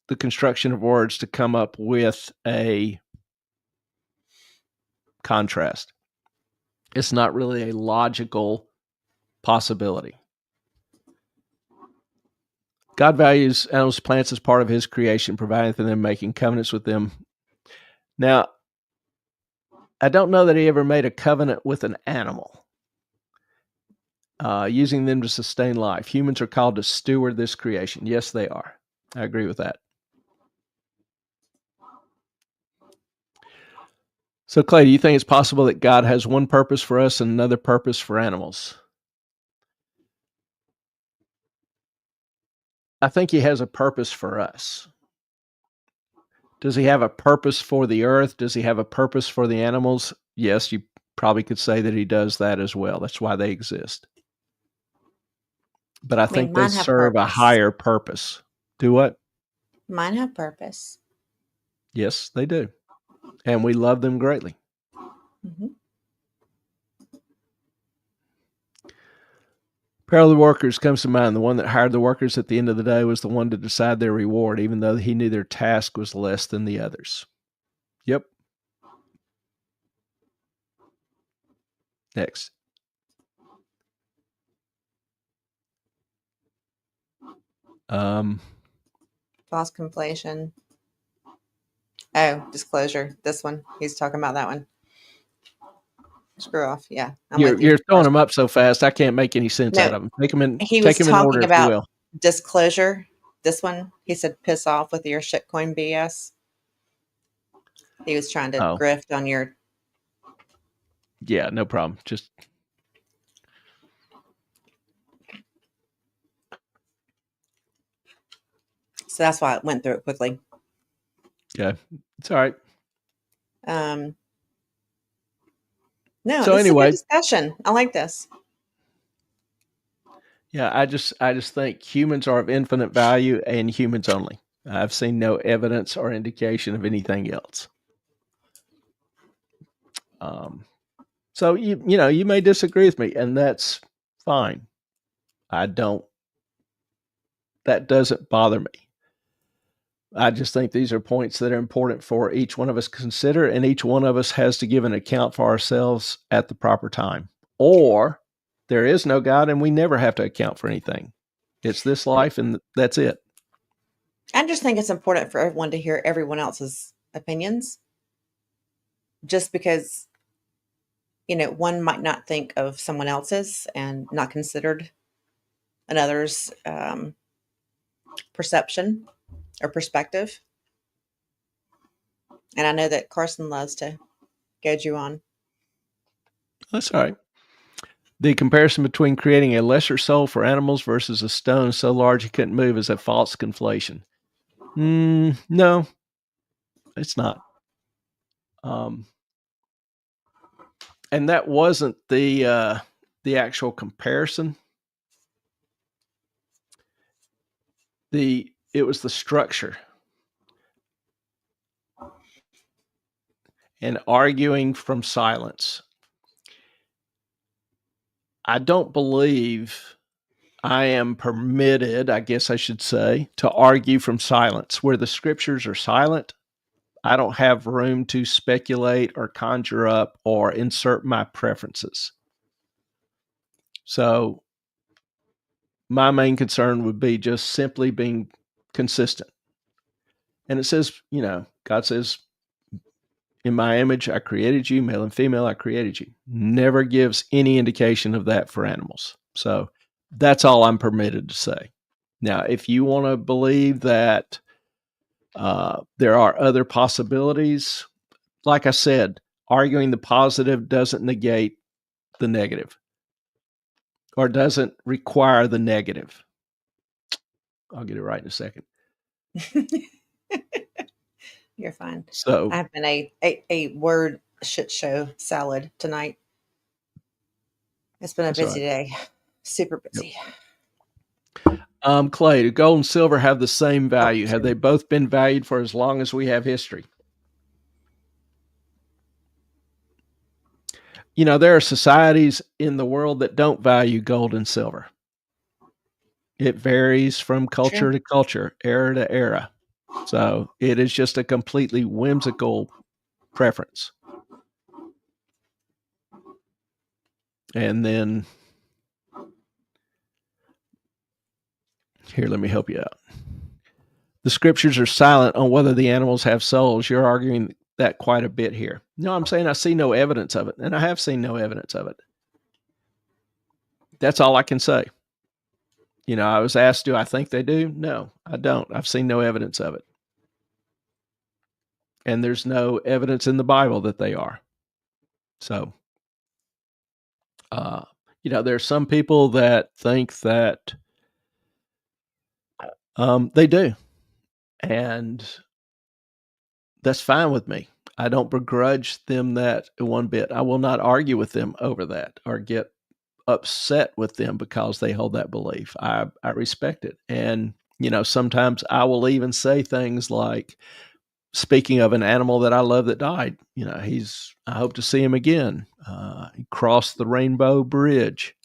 the construction of words to come up with a contrast. It's not really a logical possibility. God values animals, plants as part of his creation, providing for them, making covenants with them. Now, I don't know that he ever made a covenant with an animal, using them to sustain life. Humans are called to steward this creation. Yes, they are. I agree with that. So, Clay, do you think it's possible that God has one purpose for us and another purpose for animals? I think he has a purpose for us. Does he have a purpose for the earth? Does he have a purpose for the animals? Yes, you probably could say that he does that as well. That's why they exist. But I think they serve a higher purpose. Do what? Mine have purpose. Yes, they do. And we love them greatly. Mm-hmm. Parallel of the workers comes to mind. The one that hired the workers at the end of the day was the one to decide their reward, even though he knew their task was less than the others. Yep. Next. False conflation. Oh, disclosure. This one. He's talking about that one. Screw off. Yeah, I'm with you. You're throwing them up so fast, I can't make any sense No, out of them. Take them he was in order, talking if you about will. disclosure. This one, he said, piss off with your shitcoin BS. He was trying to Oh, grift on your. yeah, no problem. Just So that's why I went through it quickly. yeah, it's all right. No, So this is a good anyway, discussion. I like this. yeah, I just think humans are of infinite value and humans only. I've seen no evidence or indication of anything else. So you may disagree with me, and that's fine. That doesn't bother me. I just think these are points that are important for each one of us to consider, and each one of us has to give an account for ourselves at the proper time. Or there is no God, and we never have to account for anything. It's this life, and that's it. I just think it's important for everyone to hear everyone else's opinions. Just because, one might not think of someone else's and not considered another's perception or perspective. And I know that Carson loves to goad you on. That's all right. The comparison between creating a lesser soul for animals versus a stone so large he couldn't move is a false conflation. No, it's not. And that wasn't the actual comparison. It was the structure. And arguing from silence. I don't believe I am permitted, I guess I should say, to argue from silence. Where the scriptures are silent, I don't have room to speculate or conjure up or insert my preferences. So my main concern would be just simply being consistent. And it says, God says, in my image, I created you, male and female, I created you. Never gives any indication of that for animals. So that's all I'm permitted to say. Now, if you want to believe that there are other possibilities, like I said, arguing the positive doesn't negate the negative or doesn't require the negative. I'll get it right in a second. You're fine. So I've been a word shit show salad tonight. It's been a busy day. Super busy. Yep. Clay, do gold and silver have the same value? Have they both been valued for as long as we have history? There are societies in the world that don't value gold and silver. It varies from culture to culture, era to era. So it is just a completely whimsical preference. And then here, let me help you out. The scriptures are silent on whether the animals have souls. You're arguing that quite a bit here. No, I'm saying I see no evidence of it, and I have seen no evidence of it. That's all I can say. I was asked, do I think they do? No, I don't. I've seen no evidence of it. And there's no evidence in the Bible that they are. So, there's some people that think that they do. And that's fine with me. I don't begrudge them that one bit. I will not argue with them over that or get upset with them because they hold that belief. I respect it. And, sometimes I will even say things like, speaking of an animal that I love that died, I hope to see him again. He crossed the Rainbow Bridge.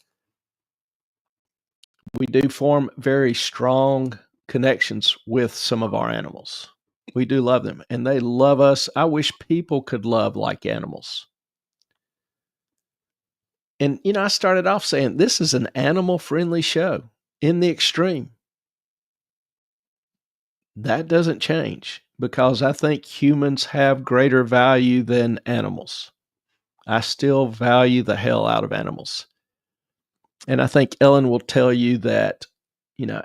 We do form very strong connections with some of our animals. We do love them, and they love us. I wish people could love like animals. And, I started off saying this is an animal-friendly show in the extreme. That doesn't change because I think humans have greater value than animals. I still value the hell out of animals. And I think Ellen will tell you that,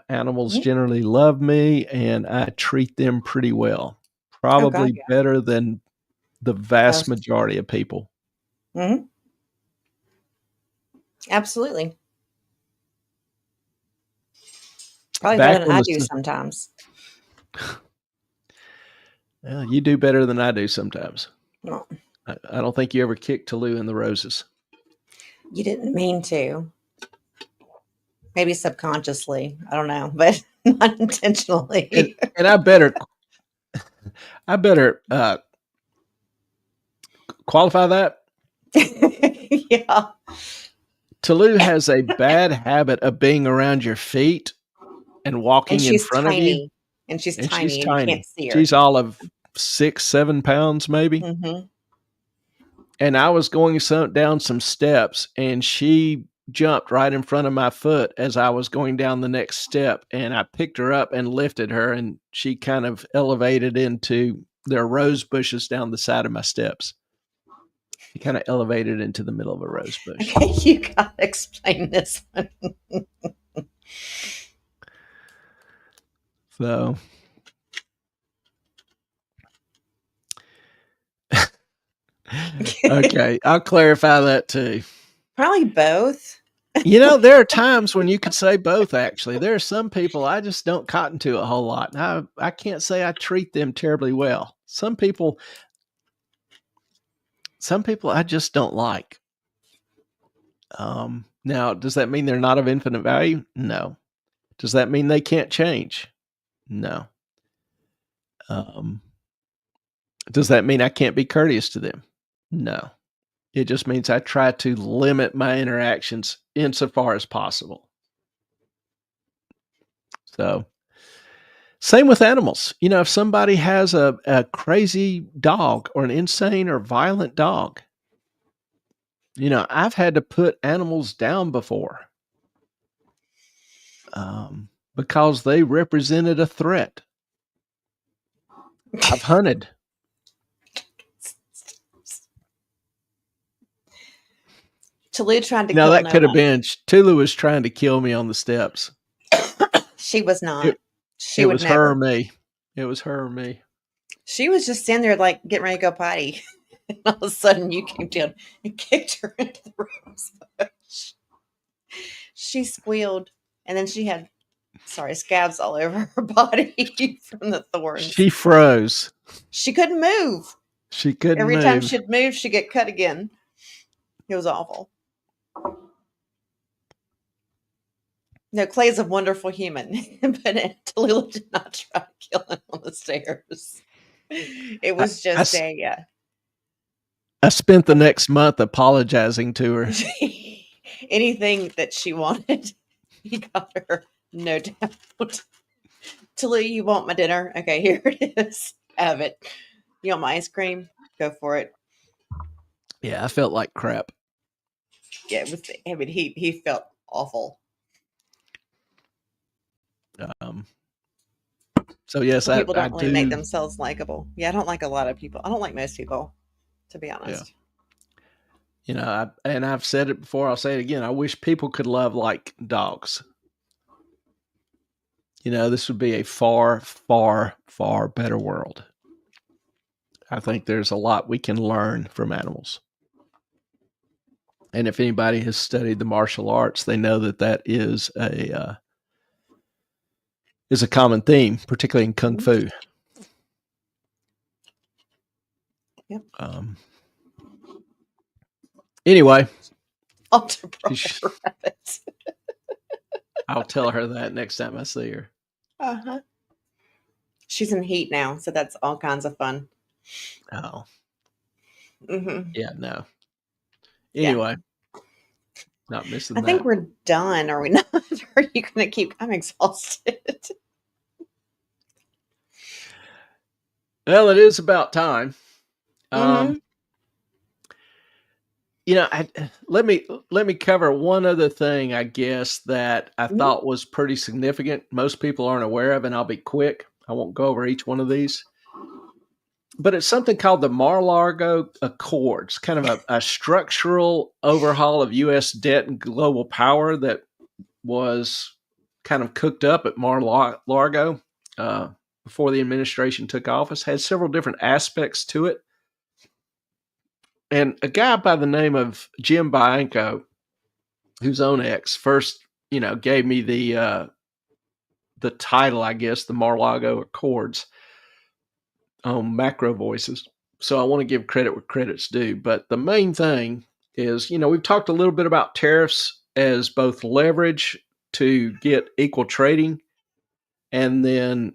animals Mhm. generally love me and I treat them pretty well, Oh God, probably yeah. better than the vast Most. majority of people. Hmm. Absolutely. Probably better Back than when I the do sometimes. Well, you do better than I do sometimes. Well, I don't think you ever kicked Toulouse in the roses. you didn't mean to. Maybe subconsciously. I don't know, but not And intentionally. and I better qualify that. Yeah. Toulouse has a bad habit of being around your feet and And walking in she's front of you, tiny. And she's and she's tiny and you can't tiny. see her. She's all of 6, 7 pounds maybe. Hmm. And I was going down some steps, and she jumped right in front of my foot as I was going down the next step, and I picked her up and lifted her, and she kind of elevated into there are rose bushes down the side of my steps. She kind of elevated into the middle of a rose bush. Okay, you gotta explain this one. So okay, I'll clarify that too. Probably both. There are times when you could say both, actually. There are some people I just don't cotton to a whole lot. And I can't say I treat them terribly well. Some people I just don't like. Now, does that mean they're not of infinite value? No. Does that mean they can't change? No. Um, does that mean I can't be courteous to them? No. It just means I try to limit my interactions insofar as possible. So, same with animals. If somebody has a crazy dog or an insane or violent dog, I've had to put animals down before because they represented a threat. I've hunted. Tulu tried to kill That could have Noah. been Tulu was trying to kill me on the steps. She was not. It She it would was her or never. me. It was her or me. She was just standing there like getting ready to go potty. And all of a sudden you came down and kicked her into the rose bush. She squealed. And then she had scabs all over her body from the thorns. She froze. She couldn't move. She couldn't Every time move. she'd move, she'd get cut again. It was awful. No, Clay's a wonderful human, but Tallulah did not try to kill him on the stairs. It I, was I just s- a I spent the next month apologizing to her. anything that she wanted, he got her, no doubt. Tallulah, you want my dinner? Okay, here it is. Have it. You want my ice cream? Go for it. Yeah, I felt like crap. Yeah, it was. I mean, he felt awful. Um, so yes, Some people I don't really make do. themselves likable. Yeah, I don't like a lot of people. I don't like most people, to be Yeah, honest. and I've said it before. I'll say it again. I wish people could love like dogs. This would be a far, far, far better world. I think there's a lot we can learn from animals. And if anybody has studied the martial arts, they know that is a common theme, particularly in kung Mhm. fu. Yep. Anyway, Alter sh- rabbits. I'll tell her that next time I see her. Uh-huh. She's in heat now, so that's all kinds of fun. Oh, Hmm. yeah, no. Yeah. Anyway, not I missing think that. we're done, are we not? Are you going to keep? I'm exhausted. Well, it is about time. Um, Hmm. Let me cover one other thing, I guess, that I Mhm. thought was pretty significant. Most people aren't aware of, and I'll be quick. I won't go over each one of these. But it's something called the Mar-a-Lago Accords, kind of a structural overhaul of U.S. debt and global power that was kind of cooked up at Mar-a-Lago uh, before the administration took office. Had several different aspects to it. And a guy by the name of Jim Bianco, who's on X, first, gave me the title, I guess, the Mar-a-Lago Accords on Macro Voices. So I want to give credit where credit's due. But the main thing is, we've talked a little bit about tariffs as both leverage to get equal trading, and then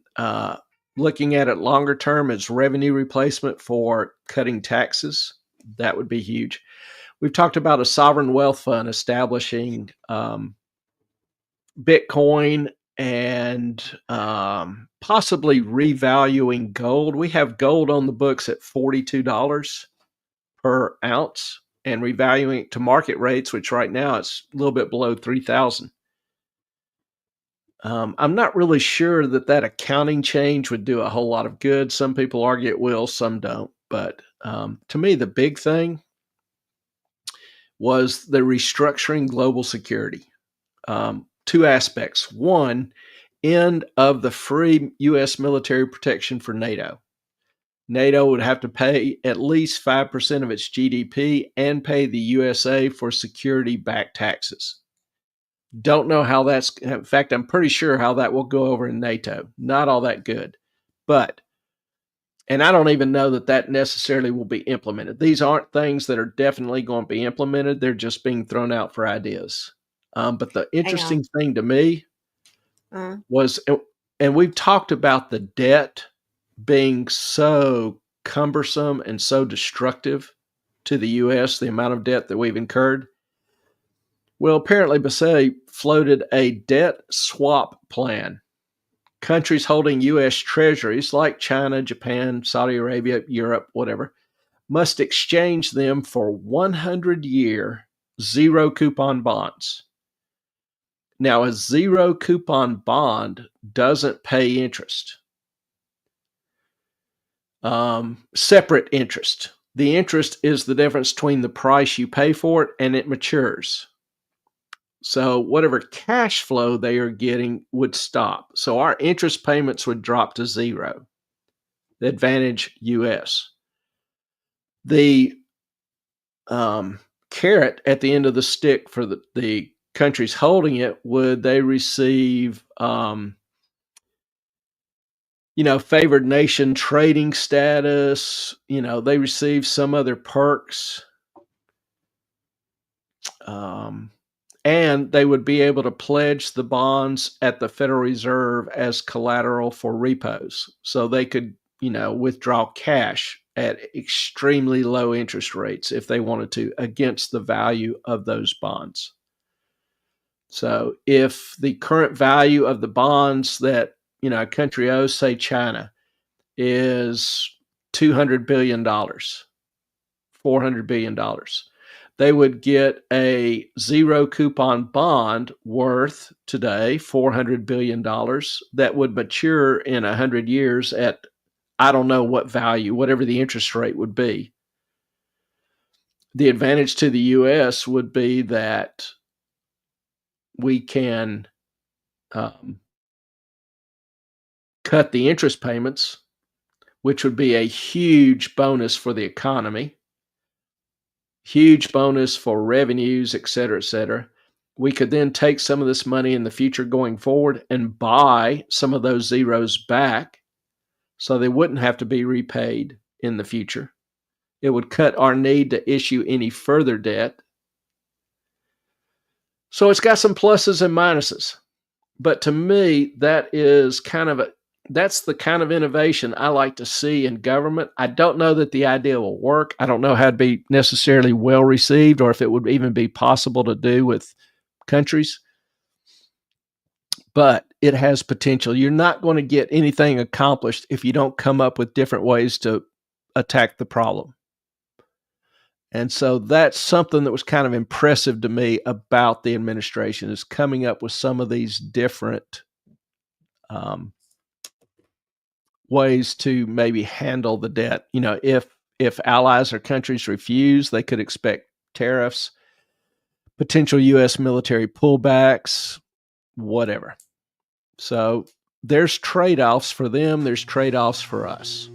looking at it longer term as revenue replacement for cutting taxes. That would be huge. We've talked about a sovereign wealth fund establishing Bitcoin and possibly revaluing gold. We have gold on the books at $42 per ounce and revaluing it to market rates, which right now it's a little bit below 3,000. I'm not really sure that accounting change would do a whole lot of good. Some people argue it will, some don't. But to me, the big thing was the restructuring global security. Two aspects. One, end of the free U.S. military protection for NATO. NATO would have to pay at least 5% of its GDP and pay the USA for security-backed taxes. Don't know how that's, in fact, I'm pretty sure how that will go over in NATO. Not all that good. And I don't even know that necessarily will be implemented. These aren't things that are definitely going to be implemented. They're just being thrown out for ideas. But the Hang on. interesting thing to me Uh, was, and we've talked about the debt being so cumbersome and so destructive to the U.S., the amount of debt that we've incurred. Well, apparently Basset floated a debt swap plan. Countries holding U.S. treasuries like China, Japan, Saudi Arabia, Europe, whatever, must exchange them for 100-year zero coupon bonds. Now, a zero coupon bond doesn't pay interest. Separate interest. The interest is the difference between the price you pay for it and it matures. So whatever cash flow they are getting would stop. So our interest payments would drop to zero. The advantage US. The carrot at the end of the stick for the countries holding it, would they receive favored nation trading status? They receive some other perks. And they would be able to pledge the bonds at the Federal Reserve as collateral for repos. So they could, withdraw cash at extremely low interest rates if they wanted to against the value of those bonds. So if the current value of the bonds that, a country owes, say China, is $200 billion, $400 billion, they would get a zero coupon bond worth today $400 billion that would mature in 100 years at, I don't know what value, whatever the interest rate would be. The advantage to the U.S. would be that we can cut the interest payments, which would be a huge bonus for the economy, huge bonus for revenues, et cetera, et cetera. We could then take some of this money in the future going forward and buy some of those zeros back so they wouldn't have to be repaid in the future. It would cut our need to issue any further debt. So it's got some pluses and minuses. But to me, that's the kind of innovation I like to see in government. I don't know that the idea will work. I don't know how it'd be necessarily well received or if it would even be possible to do with countries. But it has potential. You're not going to get anything accomplished if you don't come up with different ways to attack the problem. And so that's something that was kind of impressive to me about the administration, is coming up with some of these different ways to maybe handle the debt. If allies or countries refuse, they could expect tariffs, potential U.S. military pullbacks, whatever. So there's trade-offs for them. There's trade-offs for us.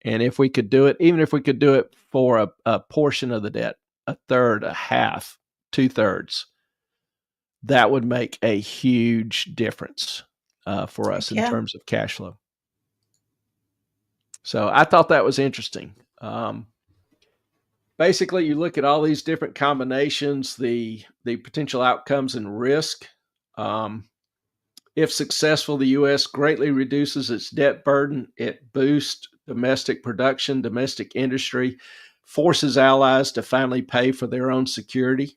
And if we could do it, even if we could do it for a portion of the debt, a third, a half, 2/3, that would make a huge difference for us in terms of cash flow. So I thought that was interesting. Basically, you look at all these different combinations, the potential outcomes and risk. If successful, the U.S. greatly reduces its debt burden. It boosts domestic production, domestic industry, forces allies to finally pay for their own security.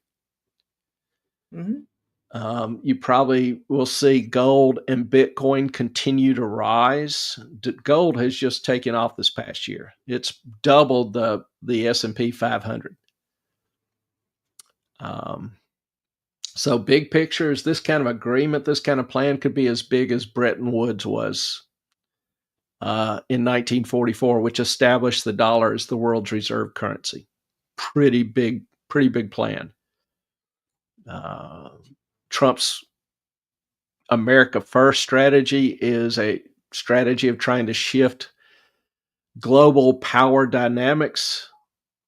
Mm-hmm. You probably will see gold and Bitcoin continue to rise. Gold has just taken off this past year. It's doubled the S&P 500. So big picture is this kind of agreement, this kind of plan could be as big as Bretton Woods was in 1944, which established the dollar as the world's reserve currency. Pretty big plan. Trump's America First strategy is a strategy of trying to shift global power dynamics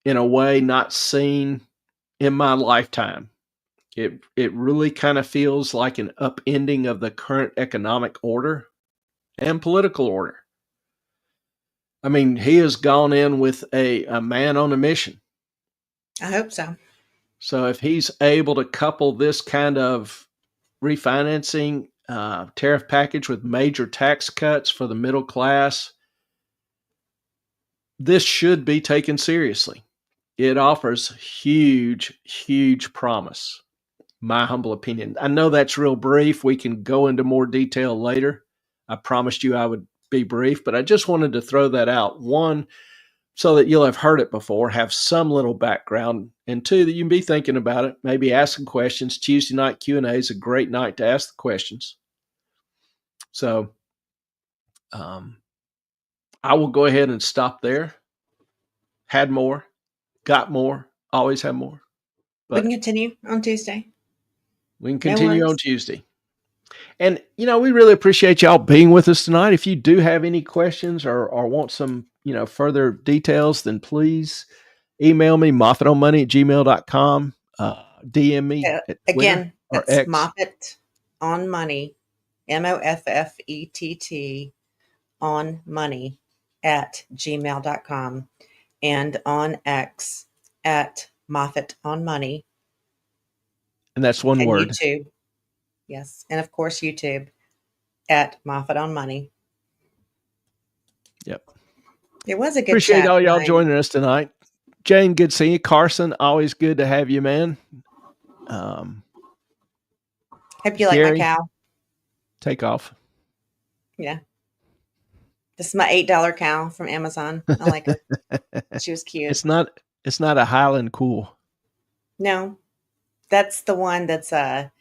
in a way not seen in my lifetime. It really kind of feels like an upending of the current economic order and political order. I mean, he has gone in with a man on a mission. I hope so. So if he's able to couple this kind of refinancing tariff package with major tax cuts for the middle class, this should be taken seriously. It offers huge promise. My humble opinion. I know that's real brief. We can go into more detail later. I promised you I would be brief, but I just wanted to throw that out. One, so that you'll have heard it before, have some little background, and two, that you can be thinking about it, maybe asking questions. Tuesday night Q&A is a great night to ask the questions. So I will go ahead and stop there. Had more, got more, always have more. But we can continue on Tuesday. We can continue on Tuesday. And, we really appreciate y'all being with us tonight. If you do have any questions or want some, further details, then please email me, moffatonmoney@gmail.com. DM me. Again, that's X. Moffett on Money, MOFFETT on Money @gmail.com, and on X @Moffett on Money. And that's one word. YouTube. Yes. And of course, YouTube @Moffett on Money. Yep. It was a good Appreciate chat all y'all joining us tonight. Jane, good seeing you. Carson, always good to have you, man. Hope you like my cow. Take off. Yeah. This is my $8 cow from Amazon. I like her. She was cute. It's not a Highland Cool. No. That's the one that's I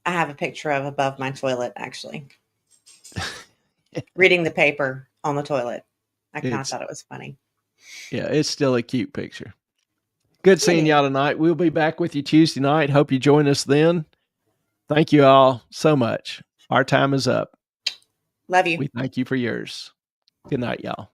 have a picture of above my toilet, actually. Reading the paper on the toilet. I kind of thought it was funny. Yeah, it's still a cute picture. Good seeing y'all tonight. We'll be back with you Tuesday night. Hope you join us then. Thank you all so much. Our time is up. Love you. We thank you for yours. Good night, y'all.